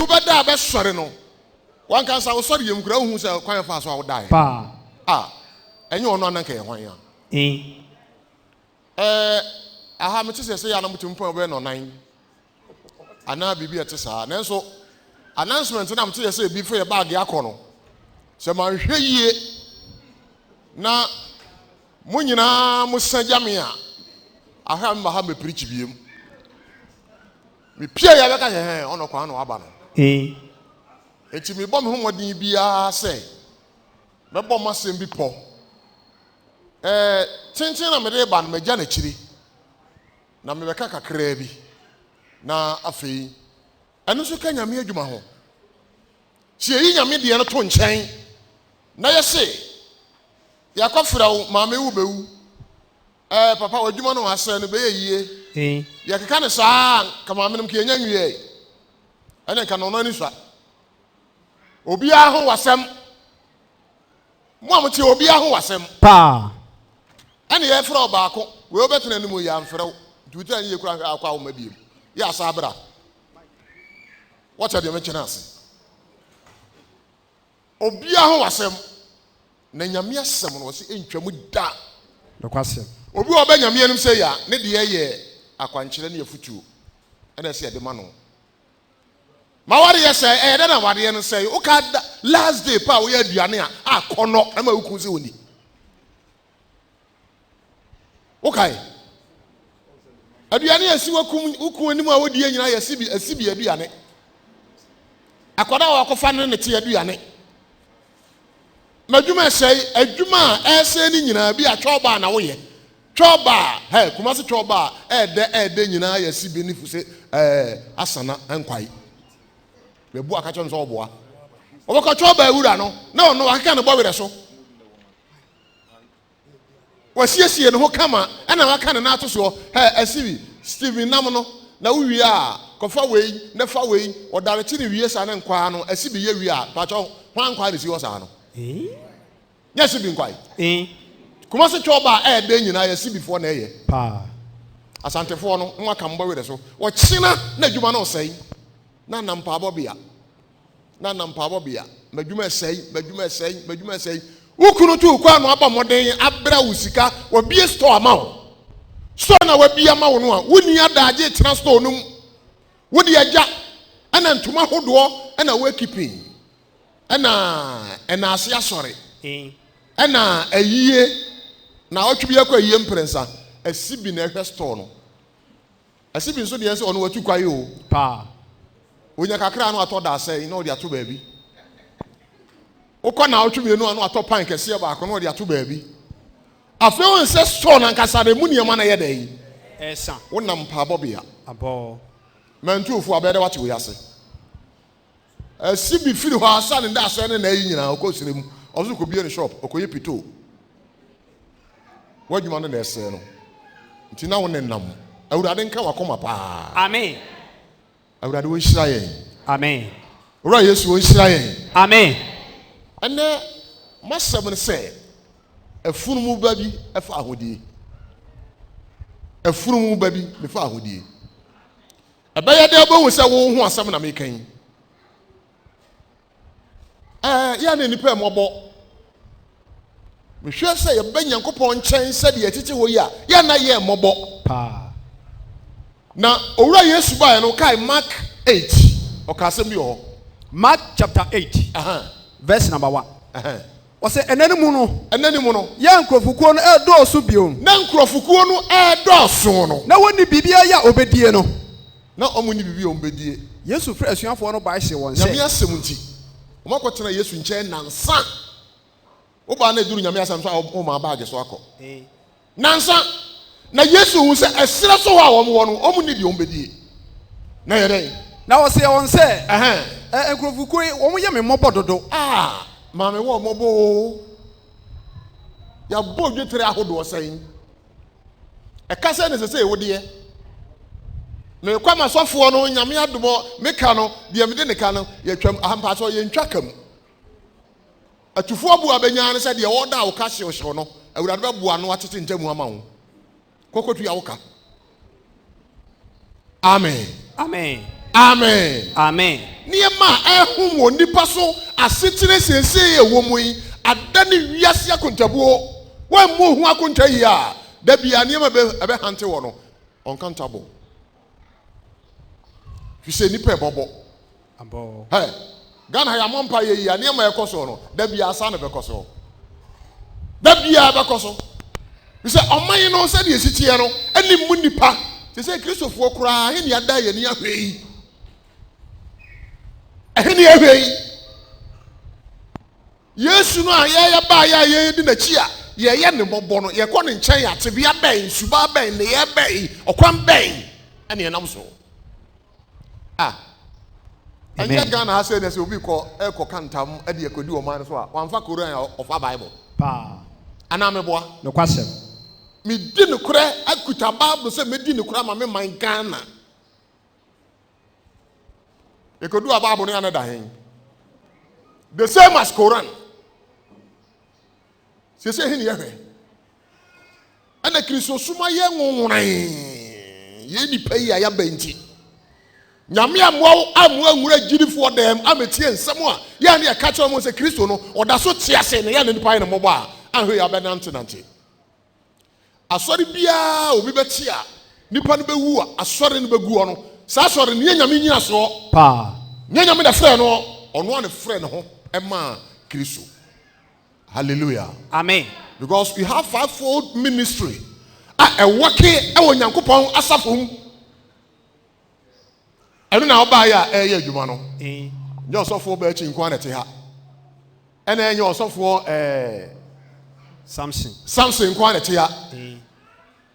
Ubeda be sori no. One can say sorry yem kura hu say kwan fa so die. Pa. Enye ono nan kan hwan ya. Aha me tese say ya na mutum pon be no nan. Ana bibi ete saa. Nanso announcement na mte say bi for your bag yakono. Se man hwe yie na mo nyina mo sajame a aha ma ha me preach biem. Me pia ya beka he ono kwa no aba no. Enti me bom ho modin bia say me bom masem bi po. Tintin na me de ba no me gya na chiri. Na me beka kakra bi. Na afei eno so ka nyame adwuma ho. Sie yi nyame de no to nkyɛn. Na yese yakofra wo maame wo bewu. Papa wadwuma no asa no be yie. Yakeka ne saa ka maame no ke nya nwie. Ene ka no no ni swa. Obi a ho wasem. Mo amte obi a ho wasem. Pa. Ene ye fra obaako. We obetena ni mo ya mfrew. Duta ni ye kura akwa wo mabiem. Ya sabra. What are the mentioners? Obi a ho wasem. Na nyame asem no se entwamu da. Nokwasem. Obi oba nyame anim se ya ne de ye akwankyere ne yafutuo. Ene se de ma no. Ma wari ye say de na wari ye no say o ka last day pa wo ye aduane a akono na ma wuku se oni. Okay. Aduane asi wakum wuku anim a wodi nyina ye asibi aduane. Akoda wa kofa ne te aduane. Madwuma say adwuma ese ni nyina bi atwoba na wo ye. Twoba kuma se twoba de nyina ye asibi ni fu se asana enkwai. Bebu aka chon so oboa. Obaka twoba awura no na ono aka ne bowere so. Wasiesie no ho kama na waka ne na ato so asibi Steven nam no na uwi a kofa wei na fa wei odare ti ne wie sa na nkwa no asibi ye wie a pacho hwan nkwa ne si wo sa no yes bi nkwai kuma se twoba de nyina ya sibi fo na eye pa asantefo no nwa ka mbo wede so wo kyina na adwuma no sei na nampa abobia madwuma sei ukunu tu kwa no aba moden abra usika wo bie store ma wo so na wa bia ma wo no a woni adaje tena store no wodi agya ana ntuma hodo ana wa keeping ana ase asore ana ayie na otwbi akwa ayie mprensa asibi na ehwe store no asibi nso de ense ono watu kwaye o pa onya kakra no atoda asai na odi ato baabi ukọ na otwbi no ato pan kese ba akọ na odi ato baabi afi won se store na nkasa de mu niam na ye dai esa wonam pa bobia abo mantufu abede wate wo yase asibi firi ho asa ne da asa ne na yi nyina okosire mu ozu ko bie ne shop okoye pito wadwuma no na ese no nti na won nam awurade nka wakoma pa amen awurade wo nhira yen amen ora yesu wo nhira yen amen ene masem ne se afunumu ba bi efa ahodie afunumu ba bi me fa ahodie abaya de bo wo se wo ho asem na me kan ya na nipa mobo me hwe se ye banyankopon nkyɛn se de atiti wo ya na ye mobo pa na owura yesu ba no kai Mark 8 o ka asem bi ho Mark chapter 8 verse number 1 wose enani mu no ya nkrofukuo no edoso biom na nkrofukuo no edoso no na woni bibia ya obedie no na omuni bibia ombedie yesu fra asuafo no ba hye won se nyame asem nti omakotena yesu nkyɛn nansa wo ba na eduru nyame asem so o ma baage so akɔ nansa na yesu hu se esira so ho a wo no omuni bi ombedie na yɛdɛn na wose won se nkrofukuo wo ye me mmɔbɔ dodo maame wo mobo ya bo dwetere ahodo osan ekasa ne sese wo de me kwama sofo no nyame adomo meka no de me de ne ka no ye twam ahampa so ye ntwa kam atufo abu abenya ne se de wo da wo ka hyew no awurade ba bua no atete ntamu ama wo kokotu ya wo ka amen amen Amen. Amen. Niema ehum wo nipa so asetene senseye wo mu yi adane wiase akontabuo wa mu hu akonta yi a da bia niema be hante wo no uncountable. Fi se nipa ebobo Ambo. Hey, Ghana ya mompa ye yi niema ekoso no da bia asa na bekoso. Da bia bekoso. Fi se oman no se de esitie no eni mu nipa. Se Christopher kura he ni ada ye ni ahwe yi. Ehini ehwe Yesu no ayaya ba ya di na chi a ye ne bobo no ye ko ne nchen ya tebia ben suba ben ne ye ben okwan ben ene enam so anya Ghana ha say na se obi ko kantam ade akodi o man so a wanfa Quran of Bible Pa ana meboa no kwasem me di ne kure akuta Bible se me di ne kure ma me man Ghana ekodu Bible no another hen the same as Quran say hin ye ana Kristo suma ye nwonwan ye ni pai ya benti nyame amwa nwura girifo dem ametie nsem a ye na ye ka kire mo say Kristo no oda so tie ase ne ye ne pai ne mobo a ahwe ya benante asori bia obi beti a nipa no bewu a asori no begu no sa asori ne nyame nyina so pa ne nyame da frɛ no ono an frɛ ne ho ema Kristo. Hallelujah. Amen. Because we have fivefold ministry. A working ewo Nyankopɔn asafo. Eno na oba ya eye adwuma no. Nye osofo ba achi nkwa na te ha. Ena enye osofo Samson nkwa na te ha.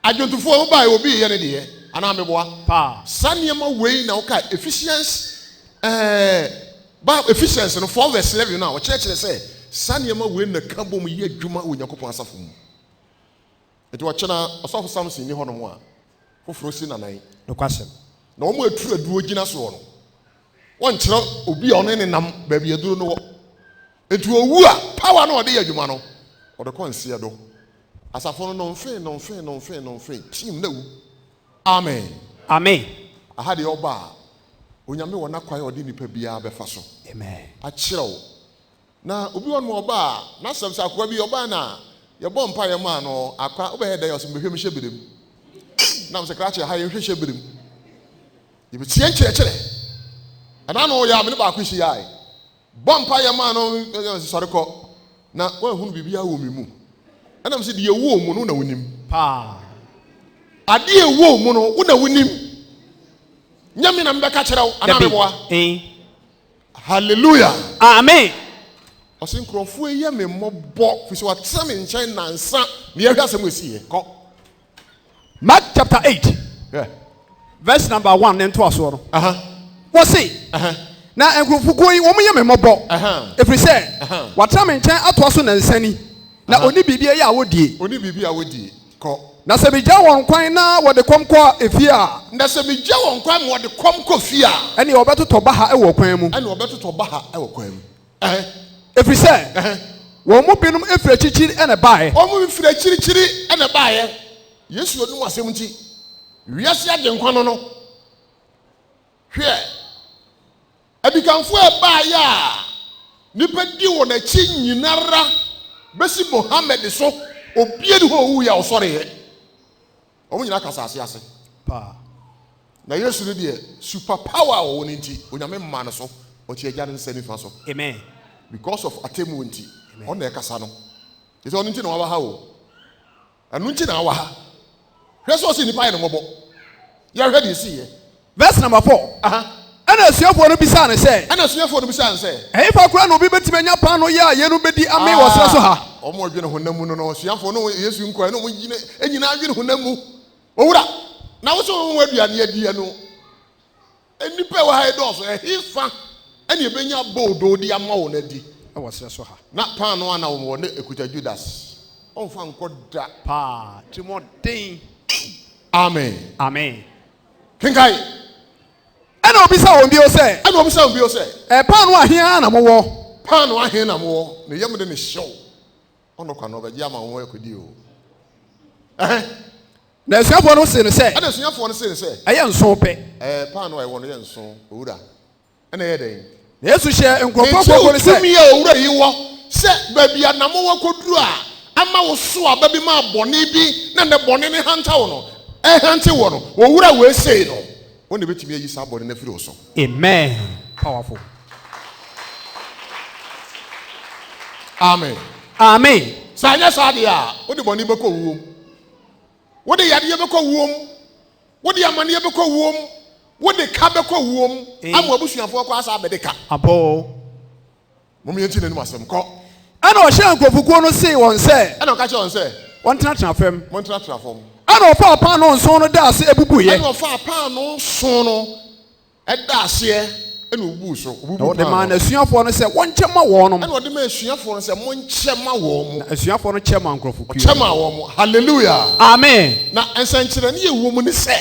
Adwontufo oba ya obi ye ne de ana meboa. Pa. Saniema wei na oka Ephesians no 4 verse 11 now. Church say Saniema we na kabo mu ye adwuma Onyankopɔn asafo mu. Eti wa chena asafo Samson ni hono mo a. Foforo si nanan. No kwasem. Na omo aturu aduo gina so no. Won kyerɛ obi a ɔne ne nam ba bi aduro no wo. Eti owu a power no ɔde ye adwuma no. Ɔde kɔnse do. Asafo no nfe team na wu. Amen. Amen. Aha de oba Onyame wona kwae odi nipa bia befa so. Amen. Akyerɛw. Na obi won mo oba na asem sa akwa bi oba na ye bɔ mpa ye ma no akwa oba he da yosem behwem hye bedem. Na mse kra che ha ye hye bedem. Ye bi tie nkyerɛkyerɛ. Ana no ya me ne ba akwa hye yae. Bɔ mpa ye ma no sɔre kɔ. Na wa hunu bibia wo mi mu. Ana mse de ye wo mu no na wonim. Pa. Ade ye wo mu no wo na wonim. Nyame na mbeka kyerɛw ana meboa. Hallelujah. Amen. Osin krofo ye me mmobɔ fi so watsa me nkyɛn nansa me yɛhwɛ asɛm esi ye. Kɔ. Mark chapter 8. Yeah. Verse number 1 nento aso no. What say? Na enkrofo yi wo mo ye me mmobɔ. Efri sɛ watsa me nkyɛn ato aso nansani. Na oni bibia ye a wodie. Oni bibia a wodie. Kɔ. Na se bi gya won kwan na wode kom kɔ efie a na se bi gya won kwan mo wode kom kɔ fie a ene obetotɔ ba ha ɛwɔ kwan mu efiri sɛ wɔn mu binom efiri akyirikyiri ene bae wɔn mu efiri akyirikyiri ene bae Yesu onum asɛm nti wiase agye nkwa no hwɛ abikanfo bae a nipa di won akyi nyinara besi Mohammed so obie de ho wu ya osɔre ye omo nyina kasa ase pa na Yesu ne de super power wo ne nti onyame mma ne so o tie agya ne nsani fa so. Amen. Because of atemu nti on na kasa no ise on nti na wa ha o anu nti na wa ha hwɛ so si nipa ye ne mɔbɔ ya hwɛ de si ye. Verse number 4 ana asuafo no bisa ne sɛ ɛfa kura na obi betime nya pa no ya ye no bedi ame wɔ sra so ha omo adwene honamu no no asuafo no Yesu nkɔ no mo nyina adwene honamu owura na wo so wo aduane adi no enipa wa ha edoso ehifa ene ebenya bodo di ama wo na di wɔ sra so ha na pa no ana wo ne ekuta Judas onfa nkoda pa Timothy. Amen. Amen. Kinkai ɛna obisa wɔn bio sɛ paano ahia na mowɔ ne yam de ne hyew ɔno kwa no bɛgye ama wɔn akodi o Na suafo no se no se. Ana suafo no se no se. Ɛyɛ nso pɛ. Pan no ɛwɔ no yɛ nso owura. Ɛna yɛ den. Na Yesu hyɛ nkrɔfo koko no se. Tumi a owura yi wɔ sɛ baabi anamo wɔ koduru a ama wo so a baabi ma bɔne bi na ne bɔne ne hanta wo no. Hante wo no. Owura we sei no. Wo ne betumi ayi sa bɔne na firi wo so. Amen. Powerful. Amen. Amen. Sa anya sa de a, wo de bɔne bɛkɔ wuom. Wo de yade bɛkɔ wuom. Wo de amane bɛkɔ wuom. Wo de ka bɛkɔ wuom. Amu abusuafo kɔ asa abɛde ka. Abo. Mo me yenti nanim asɛm kɔ. Ana ɔhyɛ nkrɔfokuo no se wɔn sɛ. Ana ɔka kyerɛ wɔn sɛ. Wɔn tena fam. Mo tena fam. Ana ɔfa pan no nson no da ase ebubu ye. Ana ɔfa pan no nson no ɛda ase ɛna obu so. Obu pan. Na asuafo no sɛ wɔn kyɛma wɔn no. Ɛna ɔde ma asuafo no sɛ mo nkyɛma wɔn mo. Asuafo no kyɛma nkrɔfokuo. Kyɛma wɔn mo. Hallelujah. Amen. Na nsɛnkyerɛ ne yɛ wo mu ne sɛ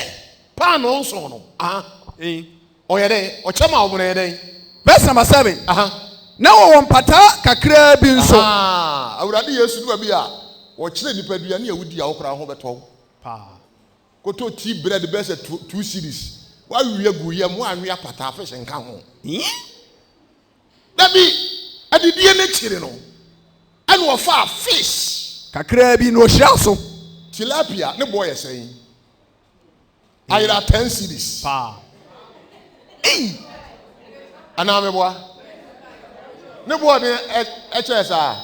pan no nson no. Ɔyɛ dɛ ɔkyɛma wɔn no yɛ dɛ. Verse number 7. Na wɔn mpata kakra bi nso. Awurade Yesu duba bi a wɔkyerɛ nipa dua ne awudi a wokra ho bɛtɔ. Koto tea bread bɛsɛ 2 series. Wa wiye gu yam wa anwe apata afɛhyɛ nka ho. Dabi adidie ne kyire no. Ɛna wɔfa fish kakra bi no hyia so. Tilapia ne boy yɛsɛn. Ayira 10 series. Ana me boa. Ne boy ne ɛkyɛ sa.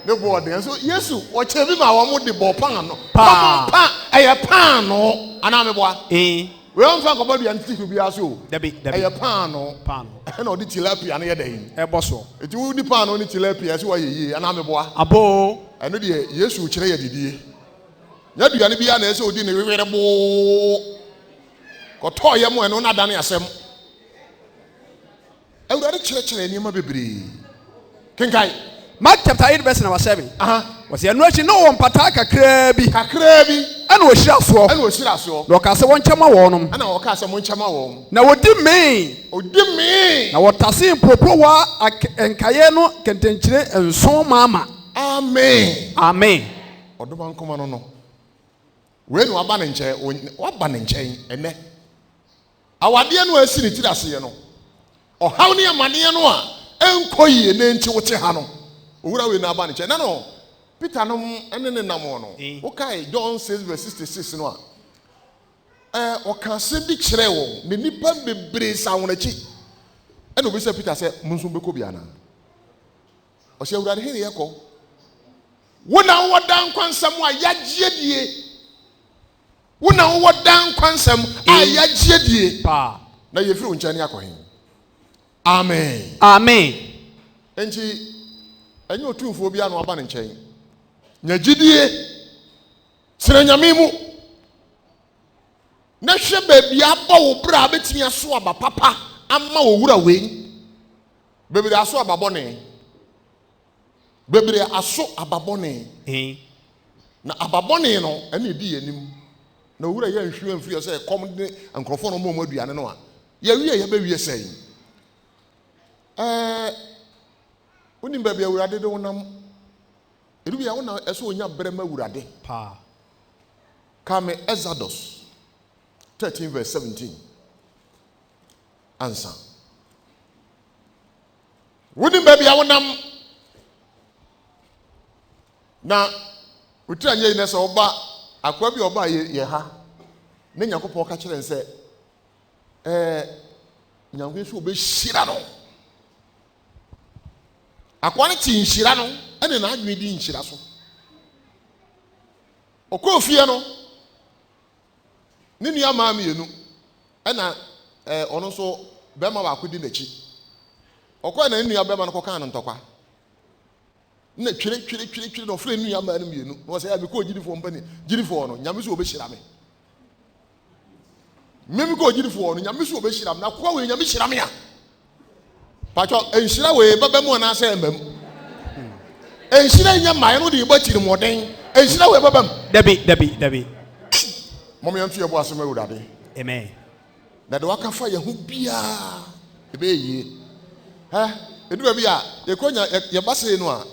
Ne boy ne so Yesu wɔkyɛ bi ma wɔn de bɔ pan no. Pan ɛyɛ pan no. Ana me boa. We don't talk about the antique bi aso. Dabi. Ɛyɛ pan no. Ɛna ɔde tilapia ne yɛ dɛn. Ɛbɔ so. Eti wo di pan no ne tilapia so wɔyɛ yie. Ana me boa. Abo. Ɛno de Yesu kyerɛ yɛ didie. Nya duane bi ya na ɛsɛ odi ne wewere bo. Kɔtɔ yɛ mo ɛno na dane asɛm. Awurade kyerɛ nneɛma bebree. Kenkai. Mark chapter 8 verse number 7. Was ya no akyi no wɔn mpata kakra bi. Ɛna wɔhyira soɔ. Na ɔka sɛ wɔn kyɛma wɔn nom. Na wɔdi mee. Na wɔtase mpopowa nkaeɛ no kɛntɛnkyire nson maama. Amen. Ɔdɔba nkɔma no. Wei no waba ne nkyɛn ɛnɛ. Awadeɛ no asi ne tiri aseɛ no. Ɔhaw ne amaneɛ no a ɛnkɔ yie ne nti wote ha no. Owura we na aba ne nkyɛn. No. Peter no ene ne nam no. Okay, John 6 verse 66 no a. Ɔka se bi kyerɛ wɔn. Ne nipa bebree sa wɔn akyi. Ɛna obi sɛ Peter sɛ mo nso bɛkɔ bi ana. Ɔhyɛ Awurade he ne yɛkɔ. Wo na wo dan kwansam a yagye die. Wo na wo dan kwansam a yagye die. Na yɛfiri wo nkyɛn ne akɔ he. Amen. Enti enyi otumfo bi anu aba ne nkyɛn. Nyagidie sere nyame mu. Na hwɛ baabi aba wo bra betimi aso aba papa ama wo wura wei. Bebre aso aba bɔne. Bebre aso aba bɔne. Na aba bɔne no ɛna edi anim. Na wura yɛ nhwe amfiri sɛ kom de ankrofo no mo aduane no a. Yɛ wie yɛ bɛwie sɛn. Unim baby awurade de wonam edu ya wona eso onya brema awurade kame Exodus 13 verse 17 answer unim baby ya wonam na utira nye ne so oba akwa bi oba ye ha ne Nyankopɔn ka kyerɛ nse Nyankopɔn so obehira no akwane ti nhyira no ene na adwe di nhyira so okofie no ne nua maa mienu ena ono so bema ba akodi n'achi okwa na nua bema no kokan no ntokwa na twire no fre nua maa no mienu no say abi ko gidifo mpani gidifo no nyame so obehira me memi ko gidifo no nyame so obehira me na kwa we nyame hira me a Pacho enhyira we baba mu na asa embam. Enhyira nya mai no de ibotiri moden. Enhyira we baba mu. Dabi. Mom yantu yebo asem awurade. Amen. Na de waka fa ye ho bia ebe yie. Edu ba bia ye konya ye base no a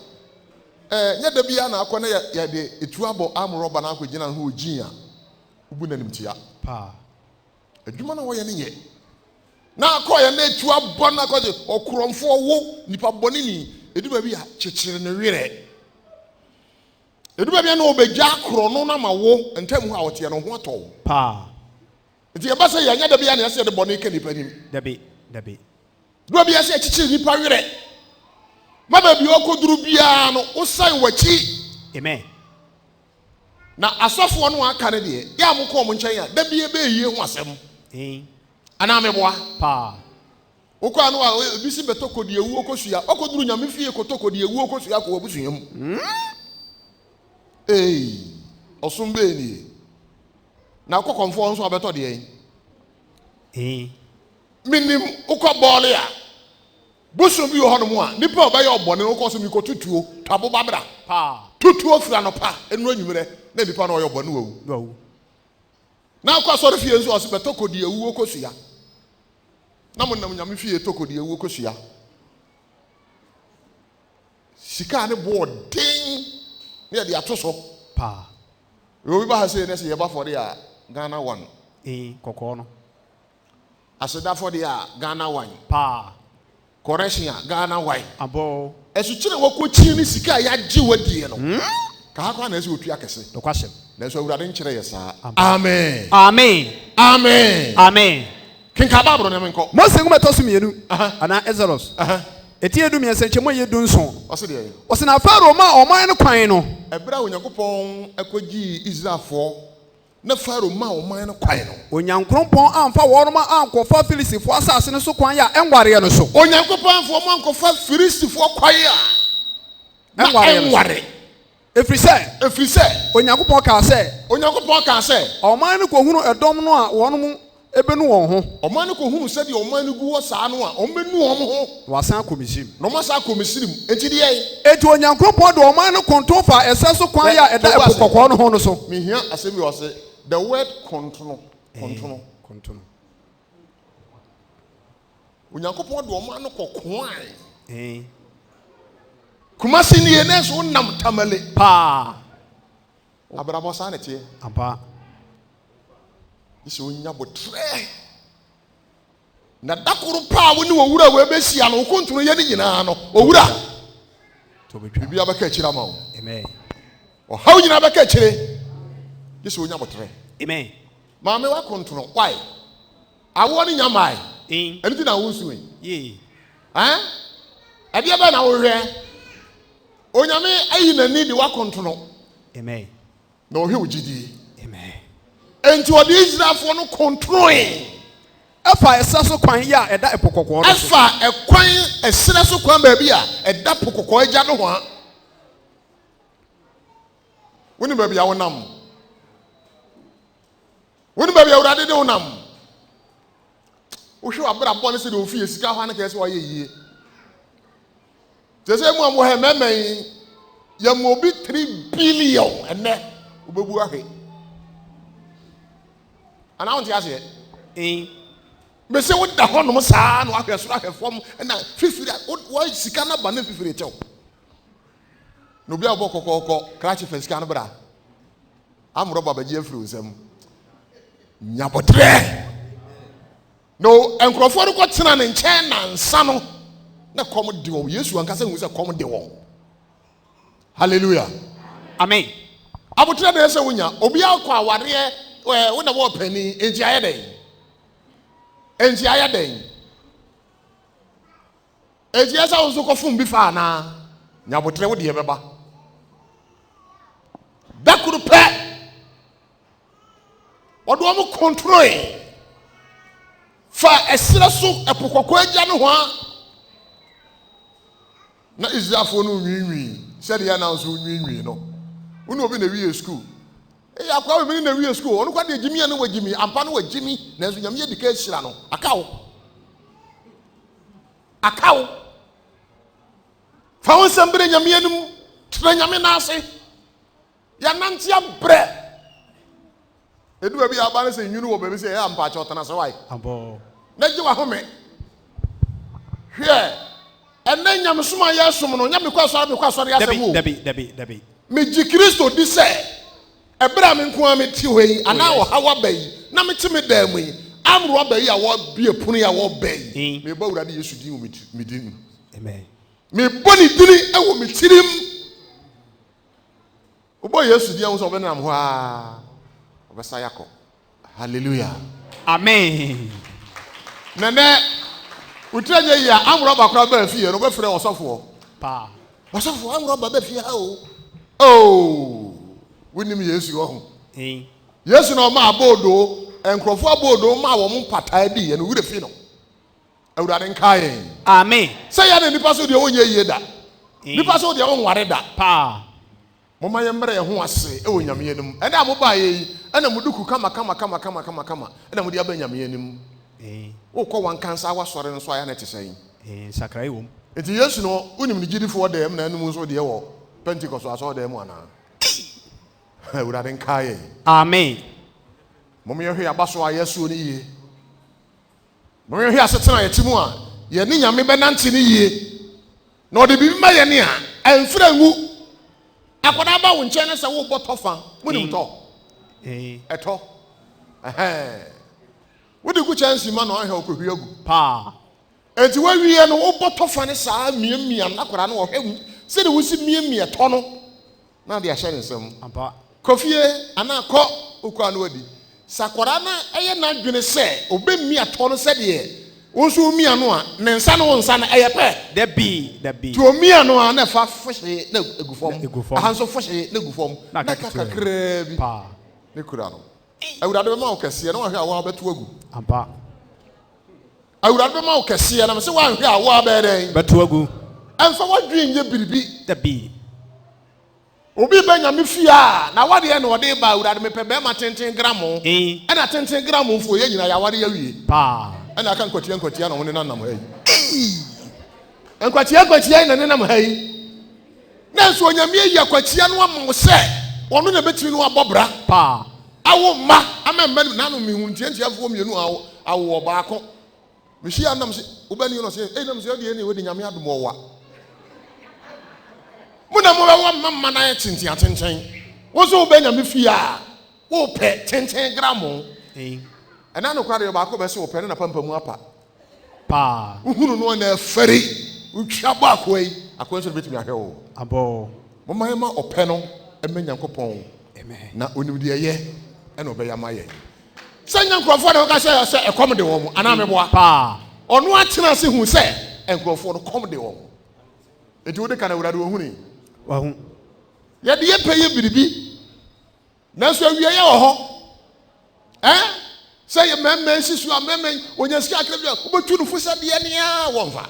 nya da bia na akọ na ye de etu abo amroba na akọ gina ho ogin a. ubu na nimtia pa adwuma na woyɛ ne nyɛ na akɔyɛ na etu abɔ na akɔde ɔkorɔmfo wo nipa bɔne ni edu ba bi a kyekyere ne werɛ edu ba bi na obegya akoro no na ma wo ntam ho a wote no ho atɔ pa nti eba sɛ yanya da bi a na yɛsɛ de bɔne ka nipa nim dabi do bi yɛsɛ kyekyere nipa werɛ ma ba bi okoduru bia no wosan wachi amen na asɔfoɔ no aka ne deɛ yɛ amokɔ mo nkyɛn a da bi ebe yie ho asɛm ana meboa pa wokɔ ano a ebi si beto kodi ewu okosua okoduru nyame fie koto kodi ewu okosua ko wabusua mu ɔsom be ni na kokɔmfo nso abeto deɛ minim wokɔ bɔɔle a busu bi wɔ hɔ no mu a nipa ɔbɛyɛ ɔbɔne wokɔ so mi kɔ tutuo tabo babra pa tutuo fira no pa enu anwumere na nipa na ɔyɛ ɔbɔne wawu na akɔ asɔre fie nso ɔse beto kodi ewu okosua na mo nam nyame fie toko de ewu okosua sika ne bo den ne de ato so pa obi ba ha se ne se ye ba for de a Ghana 1 kokɔ no aseda for de a Ghana 1 pa correction a Ghana 1 abo esu kire wokochi ne sika ya gye wadie no ka ha kwa na ese otua kese do kwasem na so awurade nkyere ye saa amen kinka babro ne menko Mose ngum etoso mienu ana Exodus eti edu mi ensenchemo ye du nson ose de ose na Pharaoh ma oman no kwan no ebra onyankopon akogi Israelfo na Pharaoh ma oman no kwan no onyankopon amfa woroma ankofa Filistifo asase no so kwan ya enware no so onyankopon amfa mo ankofa Filistifo kwan ya enware efiri se onyankopon ka se oman no kohunu edom no a wonom ebenu won ho oman ko hunu se de oman gu wo saa no a omenu om ho wasan komisim no masa komisim enti de yen eti onyankopon de oman no konton fa eseso kwan ya eda epokokɔ no ho no so me hia asemi wo se the word kontono onyankopon de oman no kokoan kumasi ni ene so nam tamale pa abrabo sa ne tie aba isi onya botre na dakuru pa wo ni owura we besia no kontono ye ni nyina no owura to betwa bibia baka akira ma wo amen o hawo nyina baka akire isi onya botre amen ma me wa kontono why awo ni nyamai enti na wo suwe ye abia ba na wo hwe onyame ayi na ni de wa kontono amen na o hwe ogidi amen enti odi Israelfo no controlling efa eseso kwan ya eda epokokɔ no efa ekwan esere so kwan ba bi a eda pokokɔ agya no ho a woni ba bi a wonam woni ba bi a wurade de wonam wo hwe abra bɔ ne se de ofie sika ho an ka se wa ye yie tese mu amwo he memen ya mo bi 3 billion ene obebu ahwe ana wonti ase me se wo da honom saa no ahwe so ahwe fom na fifiri wo sika na ba na fifiri tew no bia bo kokoko krachi fe sika no bra amro baba ji afiri nsam nyabotre no enkrofo ro ko tena ne nkyɛn na nsa no na kom de wo Yesu anka se hu se kom de wo hallelujah amen abotre na se wonya obi akɔ aware wo na wo pani enti ayɛ den enti asa wo so kɔfom bi fa na nyabotre wo de bɛba dakuru pɛ odo mo control fa esere so epokɔkɔ agya no ho a na Israelfo no nwinwi sɛ de ya na so nwinwi no wonu obi na wie school akwa we na wie school onu kwa de gimi ya no wagimi ampa no wagimi na so nyame yedika hyira no akawo fa won sambere nyame anum tra nyame na ase ya nante abrɛ edu abi aba na se nwunu wo baabi se ya ampa cha otana se wai abo na ji wa home hwe enne nyame soma ya som no nyame kwa so ya semu dabi me ji Kristo di se ebra me nko a meti hɔ yi ana wo hawa ba yi na meti me da mu yi amro ba yi a wo bie punu ya wo ba yi me ba wurade Yesu din wo me din amen me boni dini e wo me tirim obo Yesu din wo so be nam ho a obesa yakɔ hallelujah amen nene utranye ya amro ba kra ba fie no be frɛ osofo pa osofo amro ba fie ha o wonim Yesu ho Yesu na ma abodo enkrofo abodo ma wo mpata di ye no wure fi no awurade nkae amen sɛ ya na nipa so de wonye yie da nipa so de wo nware da pa moma ye mbre ye ho ase e wo nyame anim ɛna mo ba ye ɛna mo duku kama ɛna mo de aba nyame anim wo kɔ wan kansa wa sɔre no so aya na te sɛn sakrai wom enti Yesu no unim ni gidifo de em na anim so de wo Pentecost aso de mu ana awurade nkae amen moma ye hwe abaso a Yesu ni yie moma ye hwe asetena ye timu a ye ni nyame benante ni yie na ɔde bibi ma ye ne a ɛmfra ngu akoda ba wo nkyɛn sɛ wo bɔtɔ fa munim tɔ ɛtɔ wodi ku chance ma na ɔhɛ okohwie agu pa enti wawie no wo bɔtɔ fa ne saa miamia na akora no ɔhɛ sɛ de wo si miamia tɔ no na de ahyɛ ne nsam ampa kofie ana kɔ okwa no wadi sakwara na ɛyɛ na dwene sɛ obemia tɔ no sɛ de wo so mia no a ne nsa no wo nsa na ɛyɛ pɛ da bi to mia no a na fa fohye na egufom ahanso fohye na egufom na kakra bi pa ne kura no awurade be ma wo kɛse na wo hwɛ a wo abeto agu ampa awurade be ma wo kɛse na me se wo hwɛ a wo abɛden beto agu ɛmfa wadwen nye biribi da bi obi be nyame fia na wade ye na ɔde ba awurade me pɛ be ma tenten gramo ɛna tenten gramo fo ye nyina ya wade ya wie pa ɛna aka nkwatia na wo ne nanam ha yi nkwatia na ne nam ha yi na nso onyame yi akwatia no ama wo sɛ ɔno na betimi no abɔbra pa awo ma amemma na no mihuntiantia fo mienu awo baako mihia nam se obani no se nam se ode ne wodi nyame adom wa muna mo wa mamma na tintia tenten wo so obanya me fia wo pɛ tenten gramo ɛna no kwade baako bɛ se wo pɛ ne na pampamu apa pa uhunu no na fari utwa baako yi akwan so betimi ahwɛ wo abo mo ma ɔpɛ no ɛmɛ Nyankopɔn amen na onim de ɛyɛ ɛna ɔbɛyɛ ma yɛ sɛ nyankrofo de wɔka sɛ ɛkɔm de wɔn ana meboa pa ɔno atena se hu sɛ nkrofo no kɔm de wɔn eti wo de kana wurade wo huni wa hu yɛ de yɛpɛ yɛ biribi nanso awie yɛ wɔ hɔ sɛ yɛ mɛmɛ nsisu a mɛmɛ onya sika akra bi a wobɛtu no fo sɛ deɛ nea wɔmfa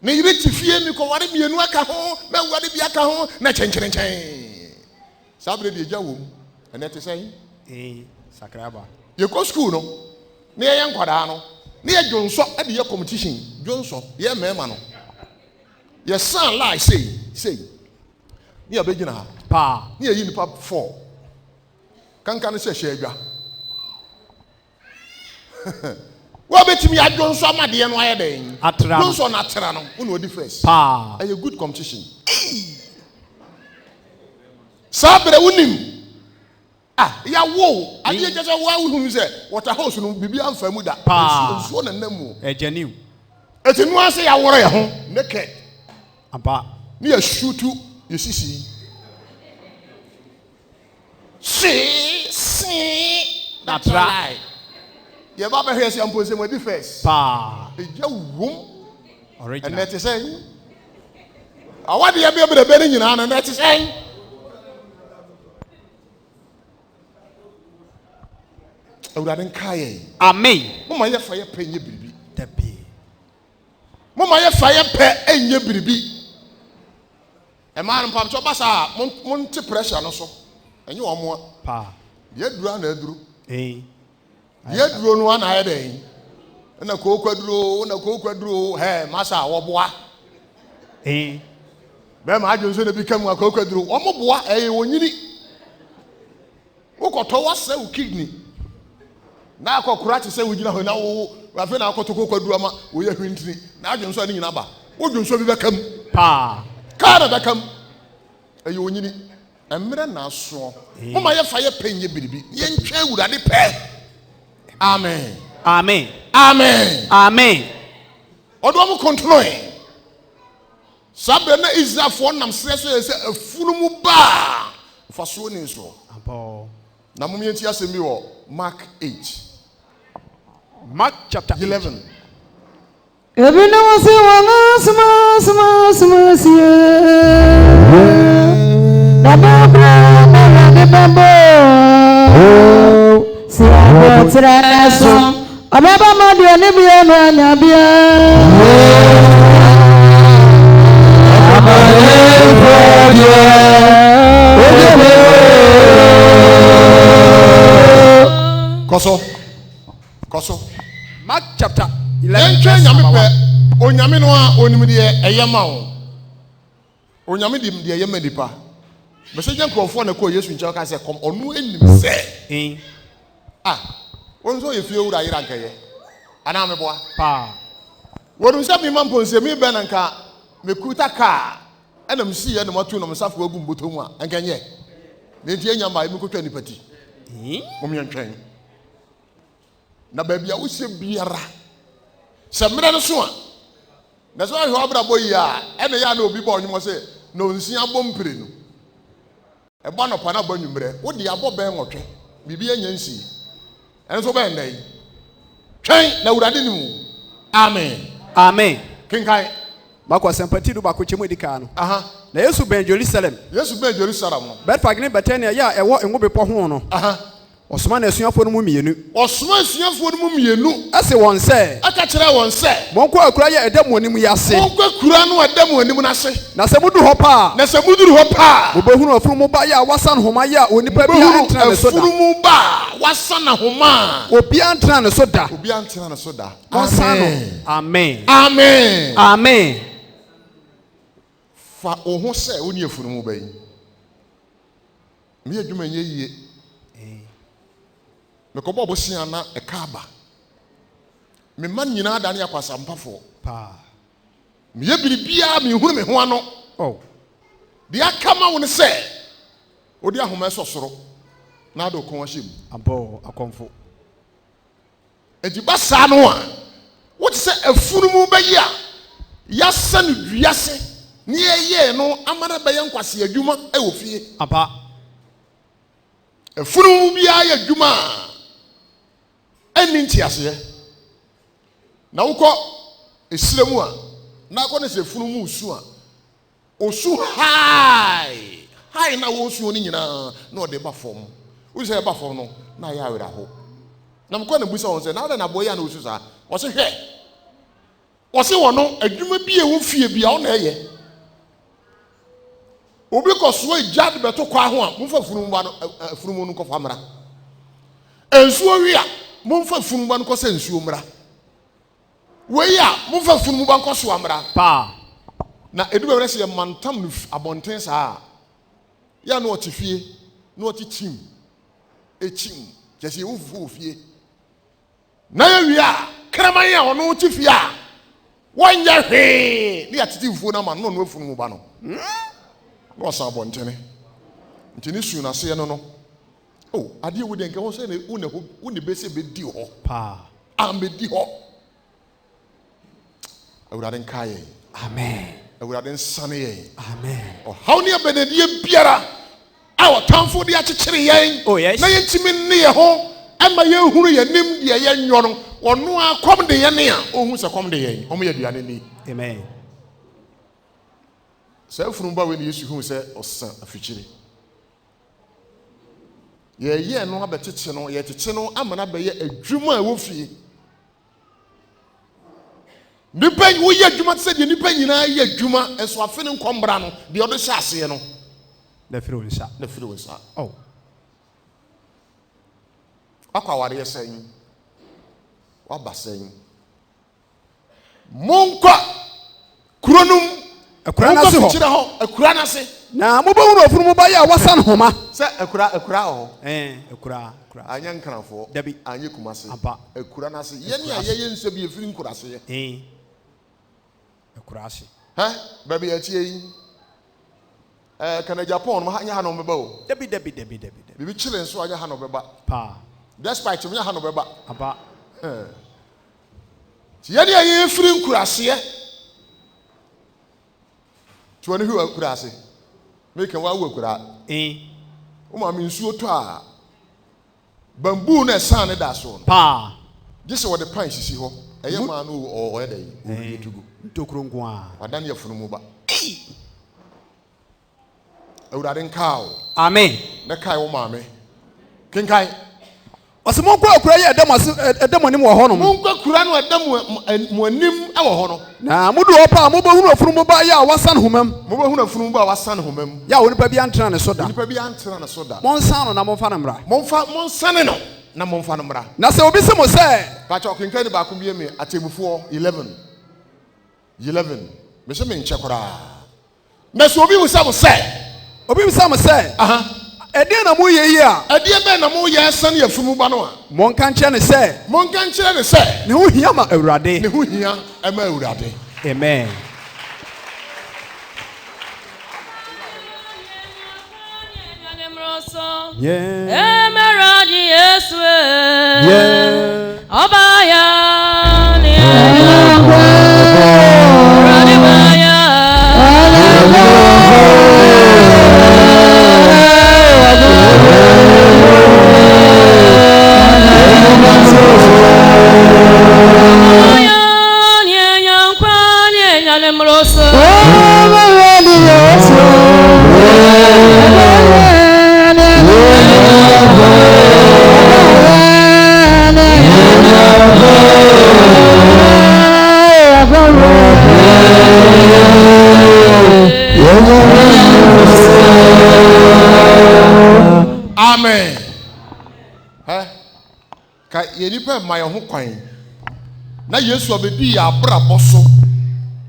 ne yere ti fie mi kɔware mienu aka ho mɛware bi aka ho na kyɛnkyɛnkyɛn saa bere de agya wɔ mu ɛnɛ te sɛn sakraba yɛkɔ school no ne yɛyɛ nkwadaa no ne yɛ dwonsɔ ɛde yɛ competition dwonsɔ yɛ mɛɛma no yɛ san lie sei ne yɛ bɛgyina ha pa ne yɛ yi nipa 4 kanka no sɛ hyɛ adwa wo betimi ya dwonsɔ amadeɛ no ayɛ dɛn atra dwonsɔ na atra no wo na odi first pa ɛyɛ good competition saa bere wonim ya wo adeɛ kyɛ sɛ wo ahunu sɛ water house no bibi amfa mu da nsuo na nam mu ɛgyaniw eti no ase ya woro yɛ ho naked ampa ne ya shutu yesisi atra ye ba ba hwɛ sɛ AMPONSAM adi first pa egya wom original ɛnɛ te sɛ awade ya be brebe ne nyina na ɛnɛ te sɛ awurade nkae amen moma yɛ fa yɛ pɛ nye biribi da bi moma yɛ fa yɛ pɛ enye biribi ɛmaa no mpamtɔ basa monte pressure no so ɛnyɛ wɔn moa pa deɛ duro na aduro deɛ duro no ana ayɛ dɛn na kookwaduro masa wɔboa bɛma adwo nso na bi kam kookwaduro wɔn boa ɛyɛ wɔnyini wokɔtɔ wasɛ wo kidney na akɔkora te sɛ wogyina hɔ na wo afei na akɔtɔ kookwaduro ama woyɛ hwintini na adwo nso ani nyina ba wodwo nso bi bɛkam pa kaa na bɛkam ɛyɛ wɔnyini Emre na so. Mama ye fa ye penye biribi. Ye ntwe Awurade pe. Amen. Amen. Amen. Amen. Odo mo control. Sabe na Israel for nam sere so ye se Afunumu Ba Faahodie so. Abo. Na mo mienti asem bi wo Mark 8. Mark chapter 11. Everyone say one small the Bible see I go try so Ababa ma de ne bia no anya bia Koso Mark chapter 11 Enche nyame pe onyame no a onim de eyema wo onyame de eyema dipa mese gyan krofo na ko Yesu nche ka se kom onu enim se onzo ye fie wura yira nkaye ana me boa pa wonu se mi mamponse mi be na nka mekuta ka ena msi ye na matu na msafo agu mboto mu a nkanye na ntie nyamba mi kotwa ni pati mom yentwen na babia wo se biara se mre no so a na so ahwe obra boyi a ena ya na obi ba onwom se no nsia bompire no e ba no pa na ba nwumre wo de abo ben nwotwe bibi anya nsi en so ben dai twen na Awurade ni mu amen amen kinkai makwa sempati do bako chemu edika no na Yesu ben Jerusalem no Betfage Betania ya ewo enwo bepo ho no osoma na asuafo no mu mienu ase won se aka kire won se monko akura ya edam onim yase monko akura no edam onim na se na se mudu ho pa mobehunu Afunumu Ba ya wasa no homa ya onipa bi antra ne soda Afunumu Ba wasa na homa obi antra ne soda amen amen amen fa oho se oni Afunumu Ba yi me adwuma nye yie me ko bobo sia na e kaaba me man nyina da na yakwasa mpafo pa me ye biribia me hunu me ho ano de akama won se odi ahoma sosoro na ado kon ahim abo akonfo ejiba sa no a wo te se Afunumu Ba yi a yasa no duase ne ye no amana ba ye nkwase adwuma e wo fie apa Afunumu bia ya adwuma eni ntiase na wokọ esiremu a na akọ ne se Afunumu usu a osu high na wo osu oni nyina na ode ba fom wo se ba fom no na ya awira ho na mkọ na busa won se na na boya na osu sa wo se hwe wo se wono adwuma bi e wo fie bia wo na eye obi ko so ejad beto kwa ho a mfa Afunumu Ba no Afunumu no ko fa mra ensuo wi a mfa Afunumu Ba no ko se ensuo mra we ya mfa Afunumu Ba ko so amra pa na edu be rese mantam no abonten saa ya no otifie no otichim echim kese wo fu ofie na ya wi a kraman ya ono otifie a wanya hwe ni atiti fu na ma no no Afunumu Ba no no sa bontene ntini su na se no no ade wo de nke ho se ne wo ne bese be di ho pa be di ho Awurade nkaye amen Awurade nsane ye amen how ne benedie biara a tamfo de akyekyere yen na yentimi ne ye ho ama ye hunu ye nim de ye nyo no ono akom de ye ne a ohun se kom de ye omo ye duane ni amen se Afunumu Ba we ne Yesu hu se osan afikyire ye no abetete no ye tete no amana be ye adwuma a wo fie nipa wo ye adwuma se de nipa nyina ye adwuma enso afe ne nkombra no de odo hye ase no na firi wonsa akwa ware ye sen wa basen monko kuronum akura na se ho akura na se na mobehunu Afunumu Ba ya wasa no homa se akura ho akura anya nkanafo dabi anya kumase apa akura na se ye ne ye nse bi efiri nkurase akura ase baby atie yi kana Japan ma anya ha no beba o. Debi. Bibi chile nso anya ha no beba. Pa. Despite me ha no beba. Aba. Ti ye dia ye firi nkurase. Ti woni hu akurase. Make wa wu akura. O ma me nsuo to a bamboo na san ne da so no. Pa. This is what the pan sisi ho. Eye ma no o eda yi. O yetugo. Ntokro nko a. Wadan ye Afunumu Ba. Awurade nka o. Amen. Na kai wo maame. Kenkai. Osimo kwa akura ye edam anim wo ho no. Monkwa kura no edam mo anim e wo ho no. Na mudu opa mo behunu Afunumu Ba ya wasan homam. Mo behunu Afunumu Ba wasan homam. Ya woni pa bi antena ne soda. Woni pa bi antena ne soda. Monsan no na monfa na mra. Monsane no na monfa no mra. Na se obi se mo se. Pa cha kenkai ne ba ko bi me atemufo 11. Me se me nche kora. Na so obi wusa mo se. Obi bisa mo se. Ede na mo ye yi a. Ede be na mo ye san ye Afunumu Ba no a. Monka nche ne se. Monka nche ne se. Ne ho hia ma Awurade. Ne ho hia e ma Awurade. Amen. Yeah. Emeradi Yesu. Yeah. Obaya ni. Radibaya. Amen. Ka yenipa ma ye ho kwan. Na Yesu obedi ya abrabọ so.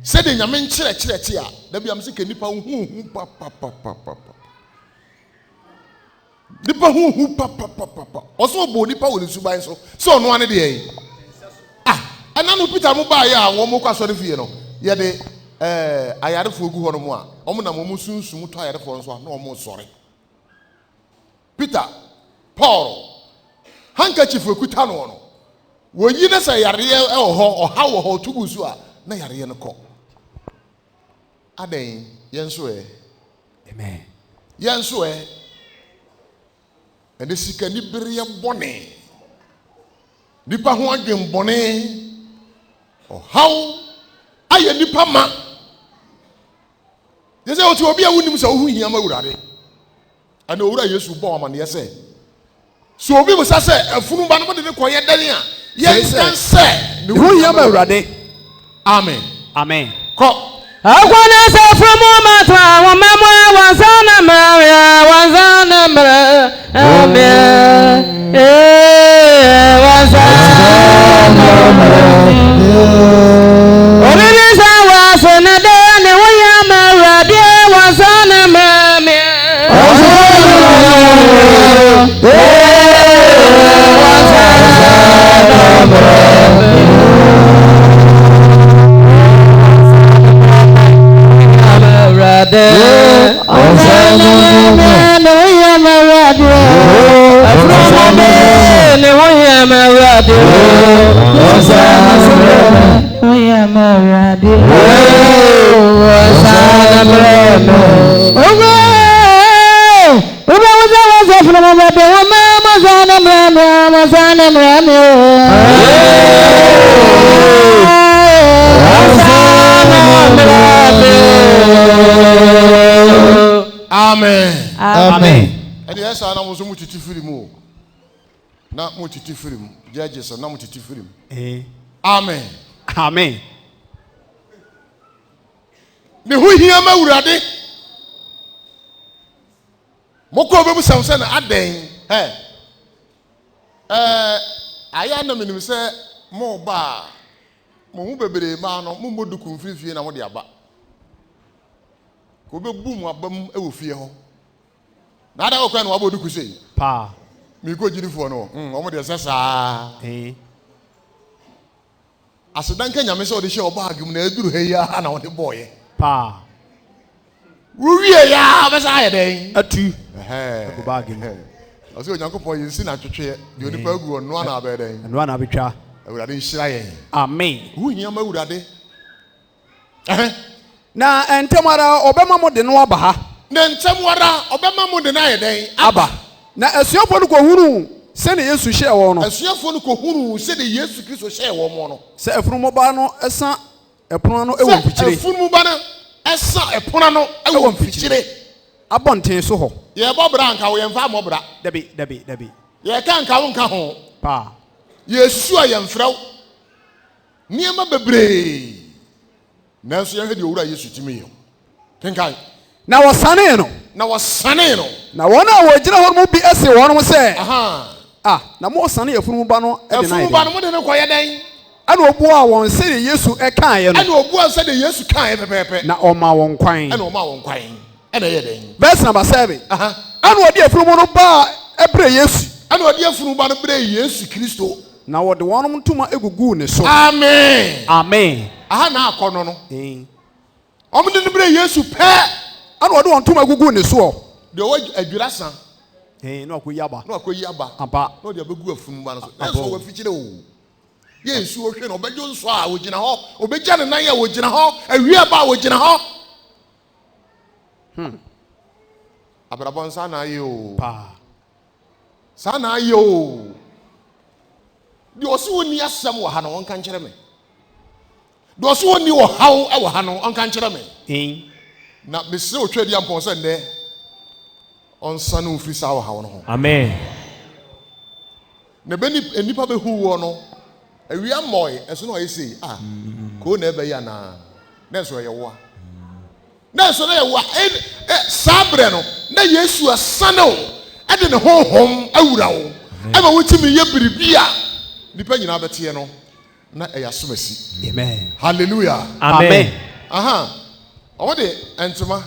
Se de nyame nkyere kyerete a, da bia mse ke nipa hu pa. Nipa hu pa. Oso bo nipa wo suban so. Se ono ane de yi. Ana no Peter mo ba ya wo mo kwa so de fie no. Ye de ayarefo gu ho no mo a, omo na mo sunsum to ayarefo nso na omo sore. Peter, Paul, handkerchief ekuta no no. Wo yi na say yare e ho oha wo ho tubusu a na yare no ko. Aden yenso Amen. Yenso ende sika ni bere bone. Nipa ho adwen bone. Ohaw aye nipa ma. Yese oti obi a wunim sa wo hu hia ma Awurade. Ana owura Yesu bo amane yese. So obi mo sa se Afunumu Ba no de ne koye dani a ye kan se ne hu hia ma Awurade. Amen. Amen. Ko Akwana se Afunumu Ba twa wo memo wanzana mra amen. Wanzana mra. Obi sa wa so na de ne wo hia ma Awurade wanzana mra. Amen. Amen. Ede yesa na mo so mutiti firimu. Na mutiti firimu. Judges na mutiti firimu. Amen. Amen. Ne hu hia ma Awurade. Moko obebu samse na aden. Aya na menim se mo ba mo hu bebere ma no mo moduku mfirifie na mo de aba. Ko bebu mu abam e wo fie ho. Na ada okwa na waboduku sei. Pa. Mi ko jirifo no. Omo de sesa. Asedan ka nyame se o de hye oba agum na eduru he ya na o de boye. Pa. Wuwie ya besa ayeden. Atu. Go bag ni. Ose Onyankopon yinsi na twetwe de onipa gu ono na abeden. Eno na betwa. Awurade nhyira yen. Amen. Wu hia ma awurade. Na entemara obema mo de no aba ha. Na entemara obema mo de na ayeden Aba. Na asuafo no ko hunu se ne Yesu hye wo no. Asuafo no ko hunu se ne Yesu Kristo hye wo mo no. Se afunumu ba no esa epono no ewo mfikyire. Afunumu ba no esa epono no ewo mfikyire. Abonten so ho. Ye bobra nka wo ye mfa mobra. Dabi. Ye ka nka wo nka ho. Pa. Yesu a ye mfraw. Niema bebre. Nanso ye hwede owura Yesu timi yo. Kenkan. Na wasane no. Na wasane no. Na wona wo gina ho mu bi ese wono mo se. Aha. Na mo wasane afunumu ba no e de na. Afunumu ba no mo de ne koye den. Ana obu a won se de Yesu e kan ye no. Ana obu a se de Yesu kan ye pepepe. Na o ma won kwan. Ana o ma won kwan. Ana ye den. Verse number 7. Aha. Ana odi afunumu no ba e bre Yesu. Ana odi afunumu ba no bre Yesu Kristo. Na wo de wonom ntuma egugu ne so. Amen. Amen. Aha na akono no. Omo de bre Yesu pe. Ana wo de won tuma gugu ne so. De wo adwira san. No akoyi aba. No akoyi aba. Aba. No de abegu afunu ba no so. Na so wo fikyire o. Yesu o hwe no obejo nso a wo gina ho. Obeja ne nan ya wo gina ho. Awie aba wo gina ho. Abrabon sa na aye o. Pa. Sa na aye o. De osi woni asem wo ha no won kan kire me. De osi woni wo hawo e wo ha no won kan kire me. Na mesre otwadi AMPONSAM ne onsa no mfiri sa wo hawo no ho. Amen. Ne beni enipa be hu wo no awia moy eso no yesi ko na ebe ya na so ye wo na so na ye wo sabre no na Yesu asane o e de ne honhom awura wo e ma wotimi ye biribia nipa nyina bete no na e yasomasi. Amen. Hallelujah. Amen. Aha. O de entuma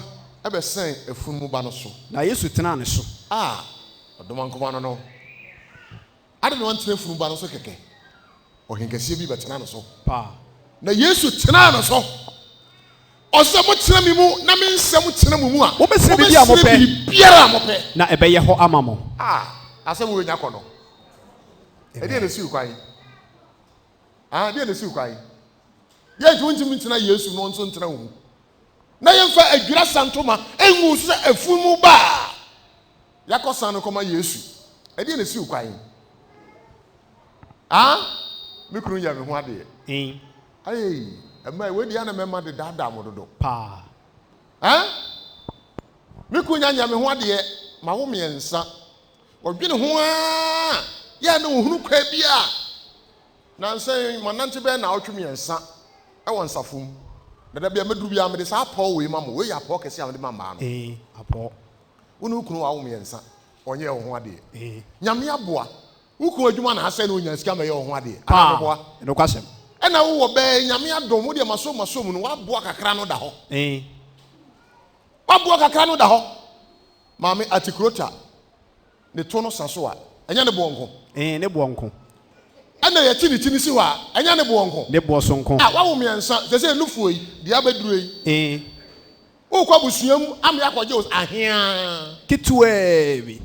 e be sen afunumu ba no so. Na Yesu tena ne so. Odomankoma no. Ade no ntena afunumu ba no so keke. Ohinkase bi betena no so. Pa. Na Yesu tena no so. Ose mo tena mi mu na me nsem tena mu mu a. Wo besire bi a mo pe. Biara mo pe. Na ebeye ho amamo. Asem wo nya kono. E de na siu kwai. De na siu kwai. Ye ju ntimi tena Yesu no nso tena wo. Na yemfa adwira santoma enwu se afunumu ba. Yakosan no koma Yesu. E de na siu kwai. Me kunu ya me ho ade. Ai, ema we dia na mema de dada mododo. Pa. Me kunu nya me ho ade ma wo miensa. Odwene ho ya na ohunu kwa bia. Na nse manante be na otwe miensa. E won safum. Dada bia meduru bia me de sa apo we mama we ya apo kese a me de mama no. Apo. Wonu kunu wa wo miensa. Onye wo ho ade. Nyame aboa. Ukun adwuma na ase na onya sika me ye ho ade. Aboa. No kwasem. E na wo be nyame adom wo de maso mu no waboa kakra no da ho. Waboa kakra no da ho. Maame atikrota. Ne to no saso a. Enya ne bonko. Ne bonko. Ana ye tini si wa. Enya ne bonko. Ne bo sonko. Wa wo miensa. Se nufuo yi, dia baduro yi. Wo kwa busuam am yakwaje ahia. Kitwe bi.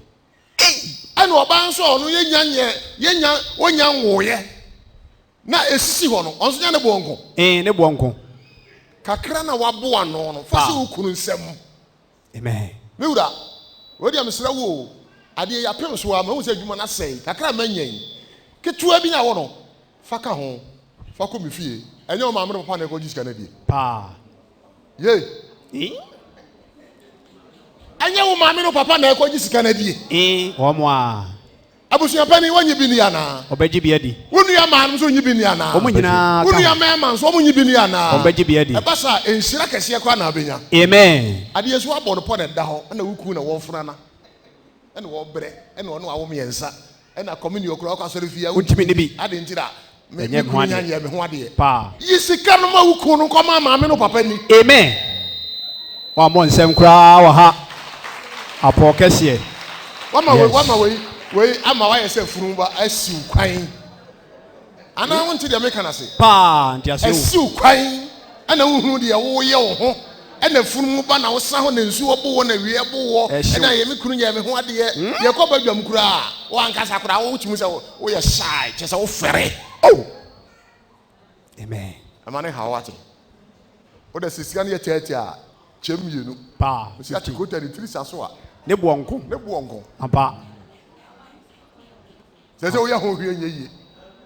Ana oba nso ono yenya onya nwoye na esisi ho no onso nya ne bonko ne bonko kakra na waboa no fa se ukunu nsem. Amen. Miura we dia mesra wo ade ya pem so ama hu se adwuma na sei kakra manyan ketua bi na wo no fa ka ho fa ko mi fie enye o ma amre papa na ko jisika na die pa ye enye o ma amre papa na ko jisika na die wo mo a abusuya pani wonyi bi ni ana obeji bi adi wonu ya ma nso nyi bi ni ana omo nyina wonu ya ma nso omo nyi bi ni ana obeji bi adi e basa enhira kese kwa na abenya. Amen. Ade yeso abo no po na da ho na wuku na wo funa na ene wo bre ene ono awo miensa ene community okura kwa sori fia wuntimi ni bi ade ntira enye ho ade nya me ho ade pa yisika no ma wuku no ko ma me no papa ni. Amen. Wa mo nsem kura wa ha apo kese wama we ama wa yese furumba asi kwan ana wonti de meka na se pa nti ase asi kwan ana wuhuru de wo ye wo ho and the Afunumu Ba na wosan and nsuo bo na wie bo and na yemi kunu yemi ho ade ye ko badwam kura wo ankasa kura wo tumi se wo ye shy che se wo fere oh amen amane hawate wo da sisia ne ye tete a chem yenu pa si ati ko 33 saso a ne buonko apa se wo ye ho hwie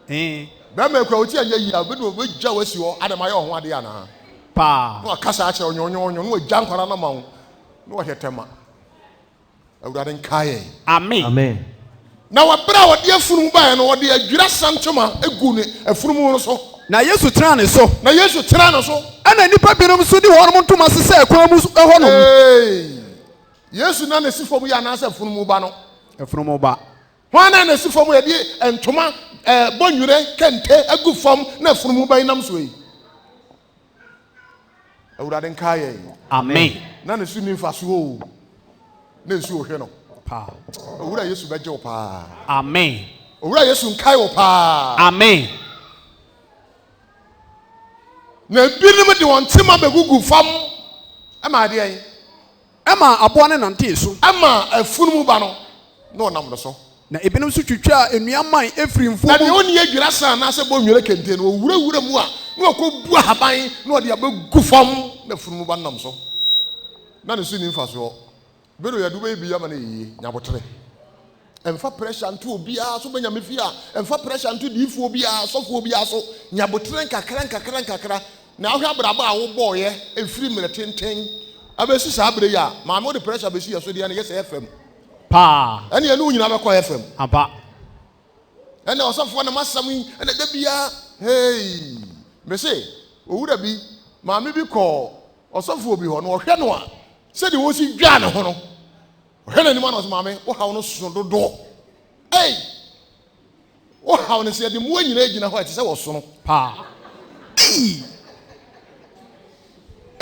nye ba me kwa oti anya yi a be do be gya wasi ho adama ye ho ade ana pa no akasa ache onyonyo no gya nkwara na ma wo no hwetema awurade nkae amen na wabra wode Afunumu Ba no wode adwira santoma egu ne Afunumu no so na Yesu tena ne so ana nipa binom so di honom ntoma sese akwa mu honom Yesu na nesi fom ya na asa Afunumu Ba no Afunumu Ba wana nesi fom ya di entoma bonwure kente agu fom na Afunumu Ba inam so yi awurade nkae amen na nesu ni mfaso o na nsu ohwe no pa owura Yesu beje wo pa amen owura Yesu nkae wo pa amen na binom de won tema begugu fam ama ade ayi ama abo ne nante so ama Afunumu Ba no na onam no so na ebinom so twitwa enuaman efrimfo na de oni adwira san na se bo nwere kente no owura mu a na okobu ahaban na ode abegu fam na Afunumu Ba nam so na ne so ni mfaso bero ya duba bi ya ma na yi nyabotre emfa pressure nto obi a so benya mefi a emfa pressure nto difo obi a sofo obi a so nyabotre nkakra na ahwe abraba a wo boye efiri mere tenten abesi sa abre ya ma mo de pressure abesi ya so dia na yes FM pa ene ya no nyina be kwa FM aba ene osofo na masam ene da bia hey me say owura bi ma me bi ko osofo obi ho no ohwe no a se de wo si dwa ne ho no ohwe na ni ma no so ma me wo hawo no so dodo hey wo hawo ne se de mo nyina agina ho ati se wo so no pa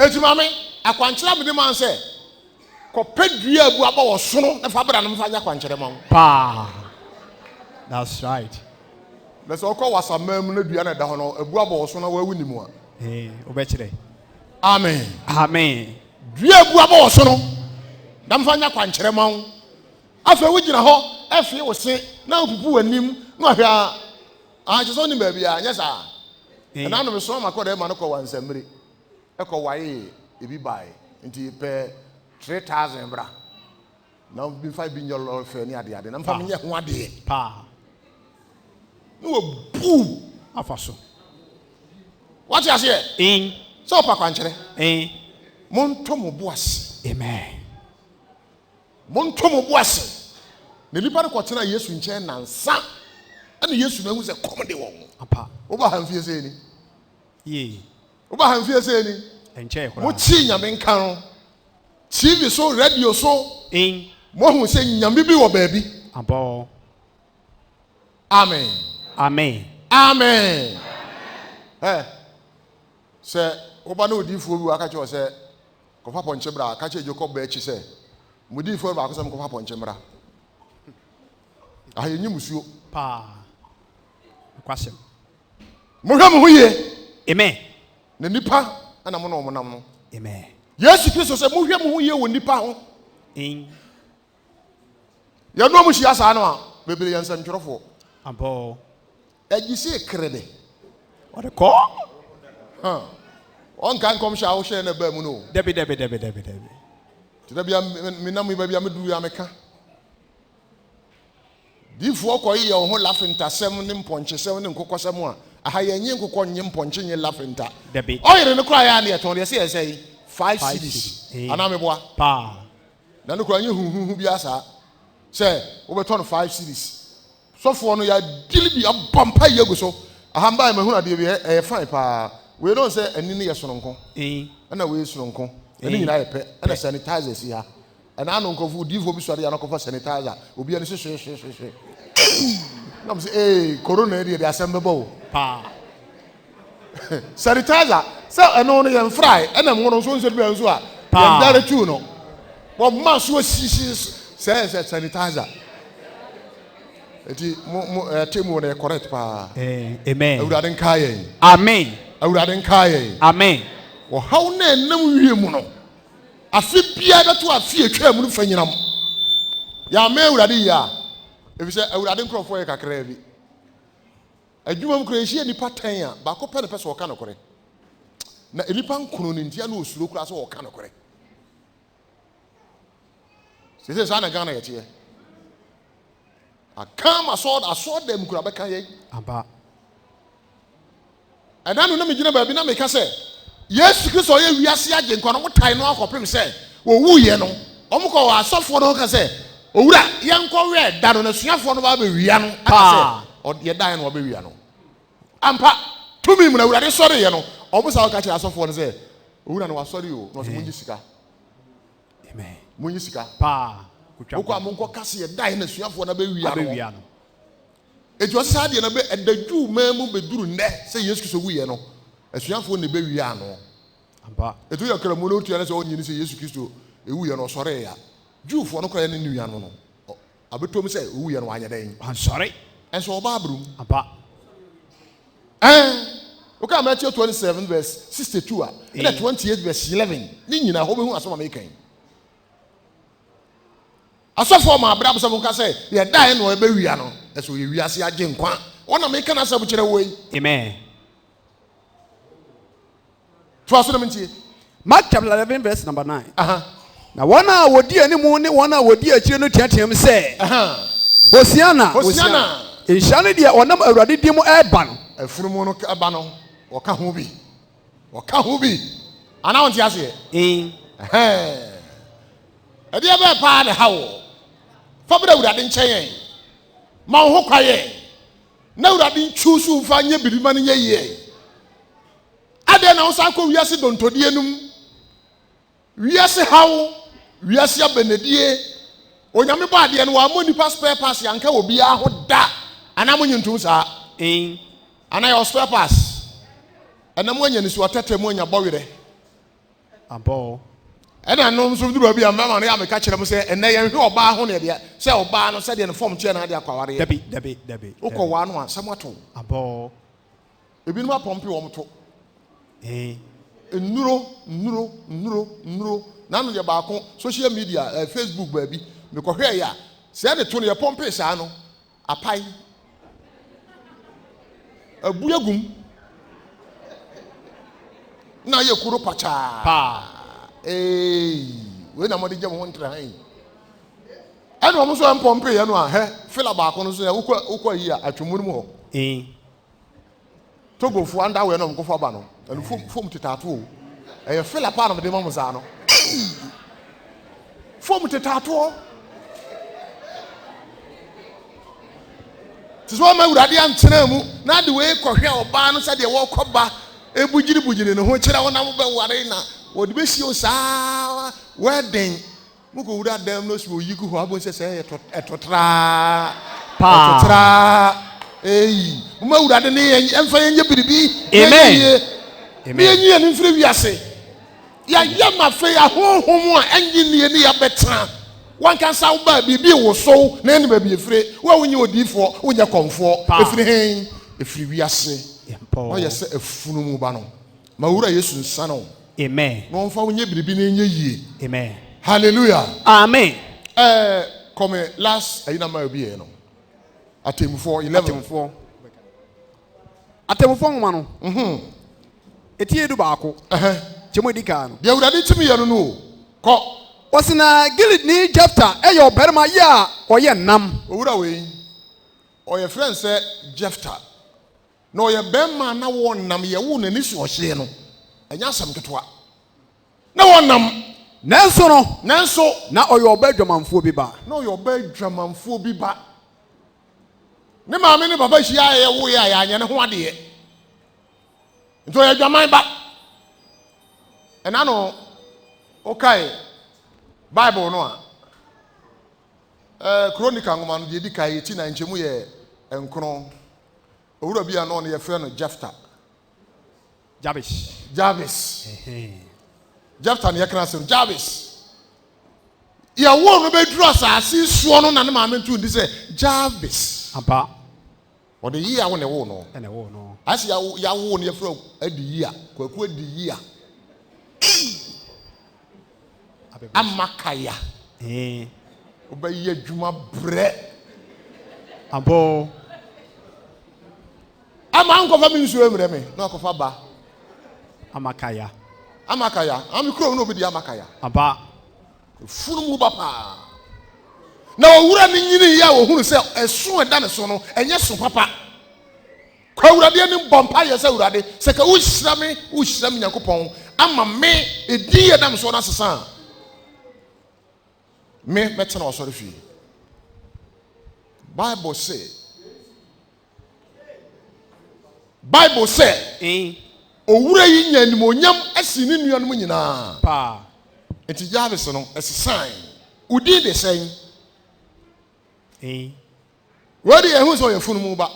Ejimame akwankyere me de man se ko pedua abu aba wo so no na fa bra no fa nya kwankyere ma wo pa that's right let's all call wasamam na dua na da ho no abu aba wo so na wa wuni mu a obekire amen dua bu aba wo so no na mfa nya kwankyere ma wo afa wo gina ho afi wo se na opupu wanim na ahwe a che so ni ba bia nya sa na no me so ma ko de ma no ko wansamire e ko waye ebi bai nti pe 3000 bra na bi 5 bi nyolo fe ni ade ade na mfa me nya ho ade pa no bu afaso what you say in so pa kwankyere monto mo boase amen monto mo boase ne lipa ko tena Yesu nche nansa ana Yesu na hu se kom de won apa oba hamfie se ni ye oba hamfie se ni enche mo chi nyame nka no TV so radio so in mo hu se nyame bi wo baabi abo amen amen amen se oba na odifuo bi aka che o se kofa ponche bra aka che Jacob ba echi se modifuo ba akosam kofa ponche bra ayenyi musuo pa kwasem mo hwa mo huye amen na nipa ana mo no mo nam no amen Yesu Kristo se mo hwa mo huye wo nipa ho in ya no mo hia sa no a bebere yansa ntworofo abo agisi krede what the call on kan kom sha wo hye na ba mu no debi tida bia me nam ba bia me du ya meka difuo ko yi ho lafenta sem ne mponche sem ne nkokosem a aha yenye nkokọ nye mponche nye lafenta debi oyire ne kra ya ne eton de se say 5 cities ana me boa pa na ne kra nye huhuhu bia sa se wo beton 5 cities sofo no ya dilibi abampa yego so aha mba me hu na de bi e fine pa we don't say ani ne yesononko ana we yesononko ani nyina ye pe ana sanitizer si ha ana anu nkofu difo bi sori ya nkofa sanitizer obi ani hwe na me say corona area de asembebo pa sanitizer so eno no ye fry ana mo so nso bi anso a ye dare tu no wo ma so sisi say sanitizer eti mo temu na correct pa amen awurade nkae amen awurade nkae amen wo haw na enam wie mu no afi bia beto afi etwa mu fa nyinam ya ma awurade ya ebi se awurade nkrofo ye kakra bi adwuma mu kra ehia nipa 10 a ba ko pɛ ne pɛ so ka nokore na nipa nkono ne ntia na osuro kra so ka nokore se sa na Ghana yete akama so dem kura bɛka ye aba ɛna no me gyina ba bi na me ka sɛ Yesu Kristo ye wiase agye nkwa no motai no akɔpem sɛ owu ye no ɔmkɔ wɔ asɔfo no ka sɛ owura yɛnkɔ wɛ da no na suafo no ba be wia no aka sɛ ye dan no ba wia no ampa tumi mu na awurade sɔre ye no ɔmsa ka kyerɛ asɔfo no sɛ owura no wasɔre o no so munyi sika amen munyi sika pa okɔ amonkɔ kase ye dan na suafo no ba wia no ejo sa de na be edadwu mamu beduru nɛ sɛ Yesu Kristo wu ye no asuafo ne be wia no amba etu ya kra mu no tu ya sɛ onyi ni sɛ Yesu Kristo ewu ye no sɔre ya Jewfo no kra ne nua no abetom sɛ ewu ye no anya dan ansɔre enso oba abrum amba okay Matthew 27 verse 62 and 28 verse 11 ni nyina ho be hu asoma mekan asofo ma abra bsa mo ka sɛ ye dan no ebe wia no eso ye wiase agye nkwa wona mekan asɛm kyerɛ wo yi amen so na mentie Mark chapter 11 verse number 9 na wana wodi animu ne wana wodi akire no tiateam sɛ Hosiana enhia ne dia onam awurade di mu eba no afunumu no eba no wɔka ho bi ana wonte ase ɛde aba pa de hawo fa bra awurade nkyɛn ma wo ho kwaye na awurade nchusu fa nye bidima ne ye ade na wo sa kɔ wiase dontodie num wiase hawo wiase abenedie onyame ba ade no wa mo nipa spare pass yanka obi a ho da ana mo nyintum saa ana your spare pass ana mo anya ni so atete mo anya bɔwere abo ɛna no nso duru bi amama no ya meka kyerɛ mo sɛ ɛnɛ yɛn hwe ɔbaa ho ne de sɛ ɔbaa no sɛ de no form kyerɛ na de akwaware dabi wokɔ wa no a samato abo ebi no apɔmpe wɔ mo to nnuro na no ye baako social media Facebook baabi me ko hwe ya se ne to ne pompe saa no apai abuyagum na ye kuro pacha pa we na mo de gem ho ntra han ene mo so pompe ye no a he fila baako no so ya ukọ yi a atwumuru mu ho togofo anda we no mo ko fa ba no anu fom tetato e fila pa no de mo za no fom tetato tiso ma urade antena mu na de we kɔhwe oba no sɛ de wo kɔba ebugiri ne ho kyerɛ wo na mo bɛ ware na wo de be hio saa wedding mo ko wura dam no so yi ku ho abo sɛ etotra mo urade ne emfa yenye biribi amen yenye ne mfiri wiase ya yama fe ya honhom a engineer ne ya betra wan kan sa wo ba bibi wo so na ene ba bi efire wo wonye odifo wonye konfo efire hen efiri wiase o yese Afunumu Ba no ma wura Yesu nsa no amen no mfa wonye biribi na enye yie amen hallelujah amen come last ayina ma obi e no atemfo 11 atemfo ngoma no etie du baako chemo dika no de urade timi ye no no ko wasina Gilead ni Jefta eyo oberma ye a oye nam owura we oye friend say Jefta no oye bemma na wo nam ye wo nani so ohye no anya asam ketwa na wo nam nanso na oye obadwamanfo bi ba na oye obadwamanfo bi ba ne maame ne baba hia ye wo ya anya ne ho ade nto ye dwaman ba ena no okay Bible no a Chronicle ngoma no de di kai ti na nchemu ye enkron owura bia no ye frɛ no Jefta Jabes Jefta ne yakra sɛ Jabes ya wo no be duru asase suo no na ne maame ntu ndi sɛ Jabes apa o de yi a wo ne wo no ene wo no asi ya wo ne ye frɛ adi yi a kwaku adi yi a amakaya obayi adwuma bre abo ama ankofa mi nsuo emre me na akofa ba amakaya ami kuro no obedi amakaya aba Afunumu Ba pa na owura ni nyini ya wo hunu se esu eda ne so no enye so papa kwa urade ni bompa ye se urade se ka uhyira me Nyankopɔn ama me edi ye dam so na sesa me metena osori fi Bible say owura yi nya nimonyam asi ne nuanom nyina pa enti Jarvis no esesan udi de sen where you who so your Afunumu Ba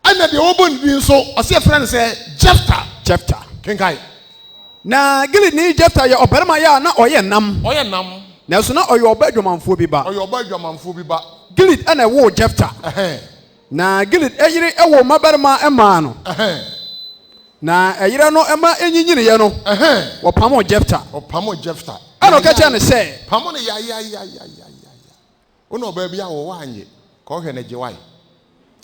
ana de obon bi so ose friend say Jephthah kenkai na Gilead ni Jephthah ya obarima ya na oye nam na so na oye obadwamanfo bi ba Gilead ana wo Jephthah na Gilead eyire ewo mabarima ema no na eyire no ema enyinyire ye no opamo Jephthah ana ka cha ne say pamo ne ya ono ba bia wo wanye ka ohwe ne giwai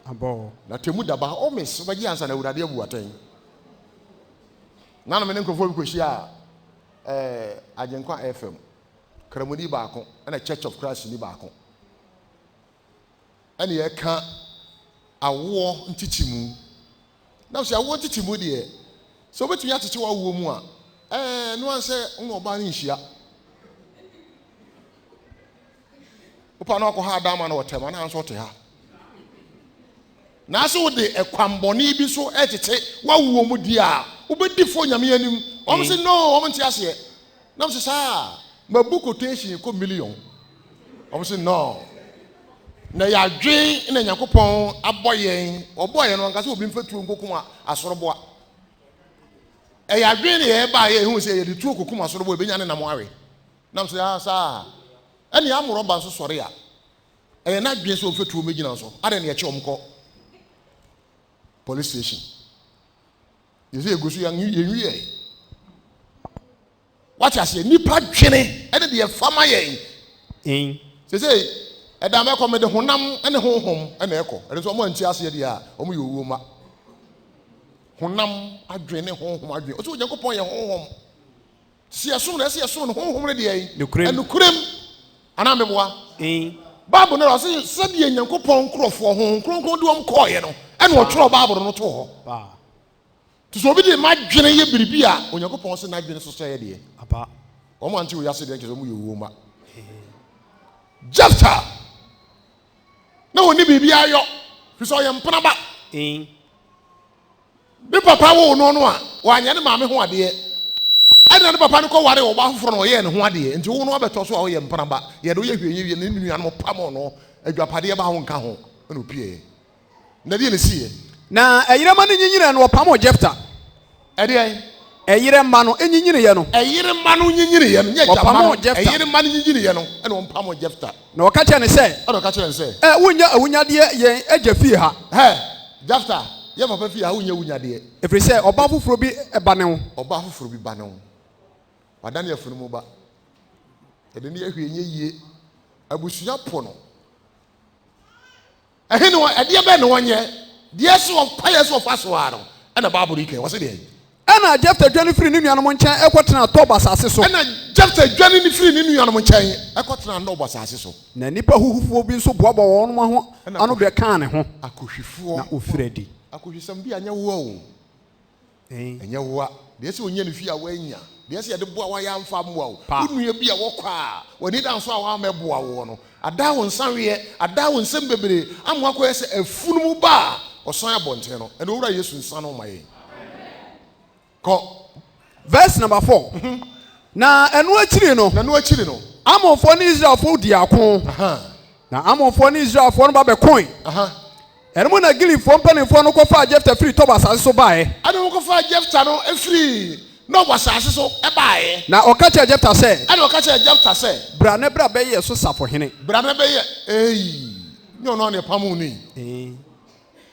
abo na temu daba o mes ba gi ansa na urade abu atan na no me ne nkofo bi kohia agenkwa FM kramudi baako na Church of Christ ni baako ene ye ka awo ntitimu na so awo ntitimu de so betumi atete wa wo mu a no an se no ba ni nhia upa na ko ha dama na wotema na anso te ha na so de ekwamboni bi so etete wawo mu di a ubedi fo nyame anim o se no o mti ase na so sa mabu quotation ko million o se no na ya dwen na Nyankopɔn aboyen oboyen no nkase obi mfatuo nkokum asoroboa ya dwen ne ba ye hu se ye de tuo kokum asoroboa ebenya ne nam awe na so ya sa ene amuro ba so sore a na dwen so mfatuo megina so ade ne ye che omko police station yesi egusu ya nwie what ase nipa dwene ene de fama ye se eda me ko me de honam ene honhom ene eko ene so mo anti ase de a omo ye owuo ma honam adwene honhom adwene o so Nyankopɔn ye honhom si asom na si asom no honhom ne de ye enukurem ana meboa Bible no say said ye Nyankopɔn nkrofo honhom kronkron de om koye no ene o tworo Bible no to ho to so obi de madwene ye biribi a Onyankopɔn se na adwene so so ye de aba o mo anti wo yase de nke so mo ye owuo ma Jephthah na woni biribi ayo fi so ye mpena ba bi papa wo no a wanya ne maame ho ade ana ne papa ne ko ware wo ba foforo no ye ne ho ade enti wo no abeto so a wo ye mpena ba ye do ye hwenye ne nua no pam no adwapade ba ho nka ho na opie na de ne sie na eyire ma ne nyinyire no opamo Jephthah ede eyire ma no enyinyire ye no eyire ma no nyinyire ye no nye jama eyire ma no nyinyire ye no ene opamo Jephthah na o ka che ne say ana ka che ne say wonya awunyade ye agya fie ha Jephthah ye papa fie ha wonya awunyade efri say oba foforo bi eba ne ho oba foforo bi ba ne ho wadane Afunumu Ba ede ne ahwenye yie abusua po no ehene wo ede be ne wonye the essence of pious of aswaro ana Bible ike wo se de ana Jephthah dwane firi ne nuanom nkyɛn ekɔtena Tob asase so ana Jephthah dwane ne firi ne nuanom nkyɛn ekɔtena Tob asase so na nipa huhufuo bi nso boaba wɔn ho ano bɛ kan ne ho akohwifuo na ofiradi akohwisam bi anya wo o anya wo de se onya ne fi a wanya de se yɛde boa wa ya mfa mmoa o unua bi a wɔkɔ a wani dan so a wa mɛboa wo no ada wo nsanwe ada wo nsɛm bebre amoa kɔ yɛ sɛ Afunumu Ba ɔsan abɔnten no ɛna owura Yesu nsan no ma yɛ verse number 4 na enu akiri no Amonfo ni Israelfo di ako na Amonfo ni Israelfo no ba be coin enmu na Gileadfo mpanimfo no kofa Jephthah free Tob asase so bae ana wo kofa Jephthah no free no asase so e bae na okacha Jephthah say ana okacha Jephthah say bra ne bra be ye so safo hene bra ne be ye nyo no ne pamu ni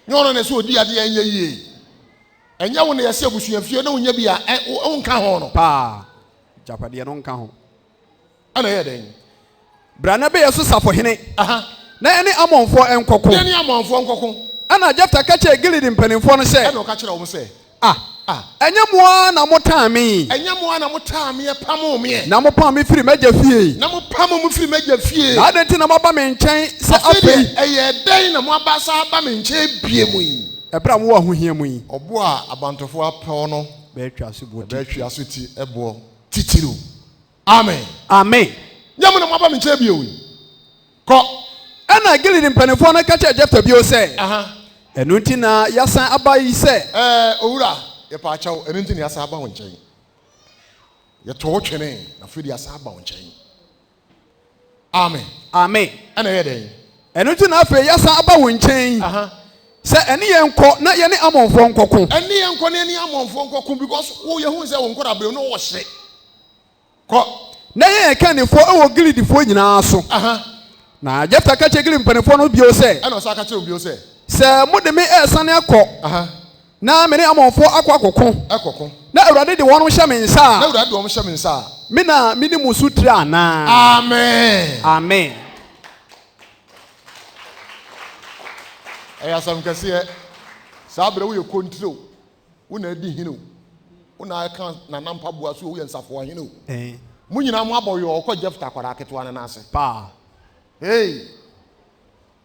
nyo no ne so odi ade anya yie enya wo ne yese abusuafie na wonya bi a wonka ho no pa japade no nka ho ana yɛ den bra na be yeso safohene na ene amonfo enkoko na ene amonfo enkoko ana Jefta ka che Gilead mpanimfo no se ana o ka kire wo se enye moa na motami pamo me na mopam me firi magya fie na mopam me firi magya fie na adenti na maba me nkyɛn se afei ɛyɛ den na mo aba sa aba me nkyɛn bie mu yi ebra mo ho hia mu yi ɔbo a abantofo apɛw no be atwa so bo atwa so ti ɛbo titiro amen nyam na mo aba me nkyɛn bie mu kɔ ana Gilead mpanimfo no ka che Jefta bio se enu nti na yasan aba yi se owura ye pa achaw enu nti na yasan aba wo nkyɛn ye to twene na fidi yasan aba wo nkyɛn amen ana ye den enu nti na afei yasan aba wo nkyɛn se ene ye nkɔ na ye ne amonfo nkɔko ene ye nkɔ na ene amonfo nkɔko because wo ye hu se wo nkɔ abre no wo hye kɔ na ye kanifo ewo Gileadfo nyinaa so na Jefta ka che Gilead mpanimfo no bio se ana so aka che bio se sɛ mode me ɛsane akɔ na me ne amonfo akɔ akɔko na Awurade de wɔn hyɛ me nsa me na me ni musu tire ana amen ɛyɛ asɛm kɛseɛ saa bere wo yɛ kontiro wo na adi hene wo na aka na nampa boa so wo yɛ nsafo hene mo nyina mo abɔ yɛ ɔkɔ Jefta kwara ketewa ne nase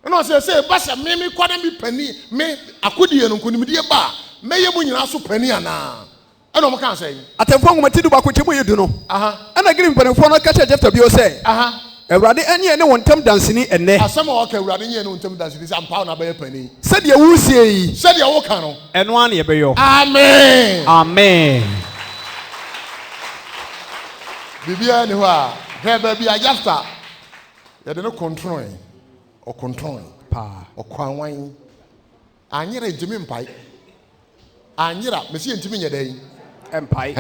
no say basa me kwada mi pani me akodie no nkonimdie ba meye mu nyina so pani ana eno mo kan say atemfo ngomati du ba ko chemu yedu no ana Gilead mpanimfo no ka che Jefta bio say Awurade enye ne wontam dansini enne asema o ka Awurade enye ne wontam dansini say ampa na ba ye pani se de wo sie yi se de wo kan no eno an ye be yo amen bibia ni ho a he ba bia Jefta ye de no control o control o kwanwan anyira ntimi mpai anyira mesi ntimi nyedai mpai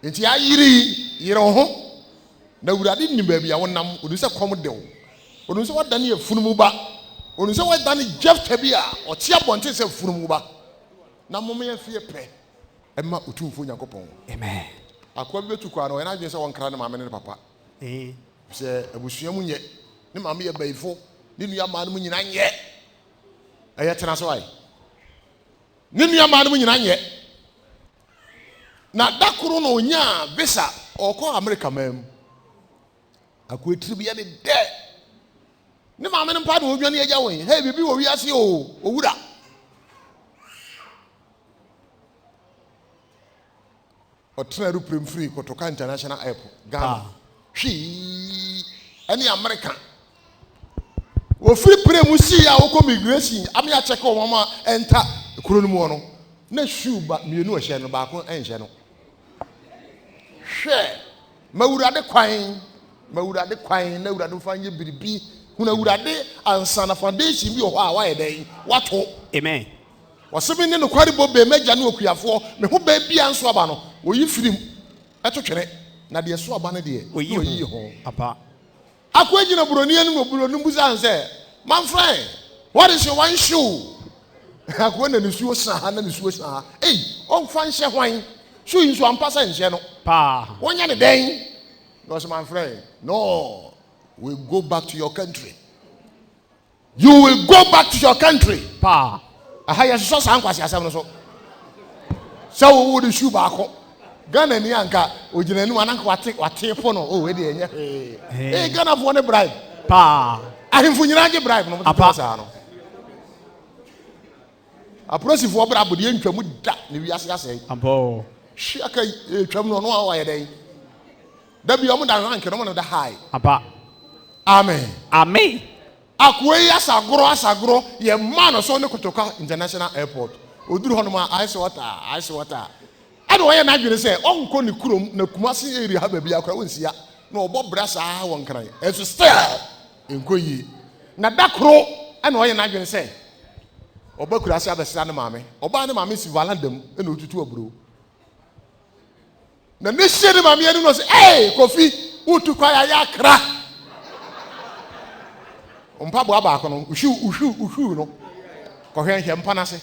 enti ayiri ho na Awurade nim ba bia wonam onu se kom dew onu se wadane Afunumu Ba onu se wadane Jefta bia o tia bonte se Afunumu Ba na mom ye fie pe ema otumfo Nyankopɔn amen akwa betu kwa no na dwen se won kra ne maame ne papa se abusua mu nye ne maame ye baifo ne nua maa no nyina nyɛ ɛyɛ tena so ai ne nua maa no nyina nyɛ na dakoro no nya visa ɔkɔ America mam akɔ etiri bi ne de ne maame no mpa no odwane agya won hey bibi wo wiase o owura ɔtena aeroplane free kotoka international airport Ghana hwi ɛne America wo free plane mu si ya wo ko migration ami a check o mama enter kuro no mu no na shoe ba mienu a hye no ba ko enhye no hwe mawurade kwan na Awurade fanye biribi huna Awurade ansa na foundation bi o hɔ a wa yɛ dɛn wato amen wɔsɛbi ne no kwari bo be magya ne okuafo me ho ba bia nso aba no oyi firim ɛto twene na de so aba ne de oyi ho apa akwa gina buroni anu buroni buza say my friend what is your one shoe akwa na ne suo sa na ne suo sa on fa nhye hwan shoe nso ampasa nhye no pa wonya ne den no say my friend no we go back to your country you will go back to your country pa aha ya so sa ankwasi asem no so wo de shoe ba ko Ghana ni anka ogina nu ananka wate po no we de enye Ghana fo ne bribe pa ahimfo nyina age bribe no mo sa no aprosifo obra bode ntwamu da ne wiase asai ambo hwi aka twam no no wa ye den da bi omo da rank no mo da high apa amen akwe asagro ye man so ne kotoka international airport oduru hono ma ice water ade wo ye na adwene se onko ne kurom na Kumasi area ha ba bia akra wonsia na obo brasa won kran eso still enkoyi na dakro ana wo ye na adwene se oba kurase abesra ne maame oba ne maame si valandam na otutu aburo na ne hye ne maame anu no se Kofi utu kwa ya akra ompa bo aba akono uhwu no ko hwe nhye mpa na se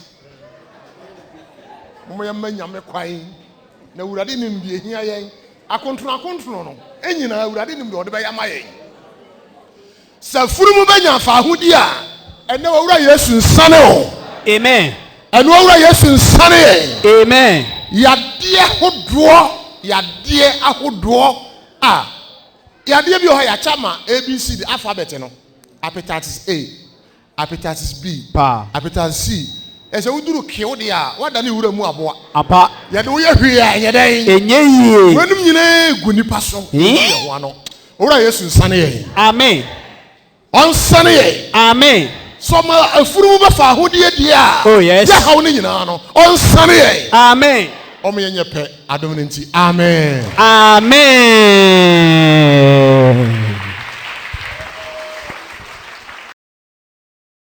mo ya manyame kwan na Awurade nim die hia yen akontrono no enyina awurade nim de ode be yama yen sa furumu benya faahodie a ene wura Yesu nsane o amen ene wura Yesu nsane yen amen yade ahodo a yade bi o ha ya chama ABC the alphabet no hepatitis A hepatitis B hepatitis C ese uduru kiwo de a wada ne wura mu aboa apa yade wo ye hwe a yeden enye yie wenum nyina gu nipa so ye ho ano wura Yesu nsane yen amen onsane yen Amen. So ma Afunumu Ba Faahodie dia. Oh yes. Ya hawo ne nyina no. Onsane ye. Amen. Omo yenye pe adom ne nti. Amen. Amen.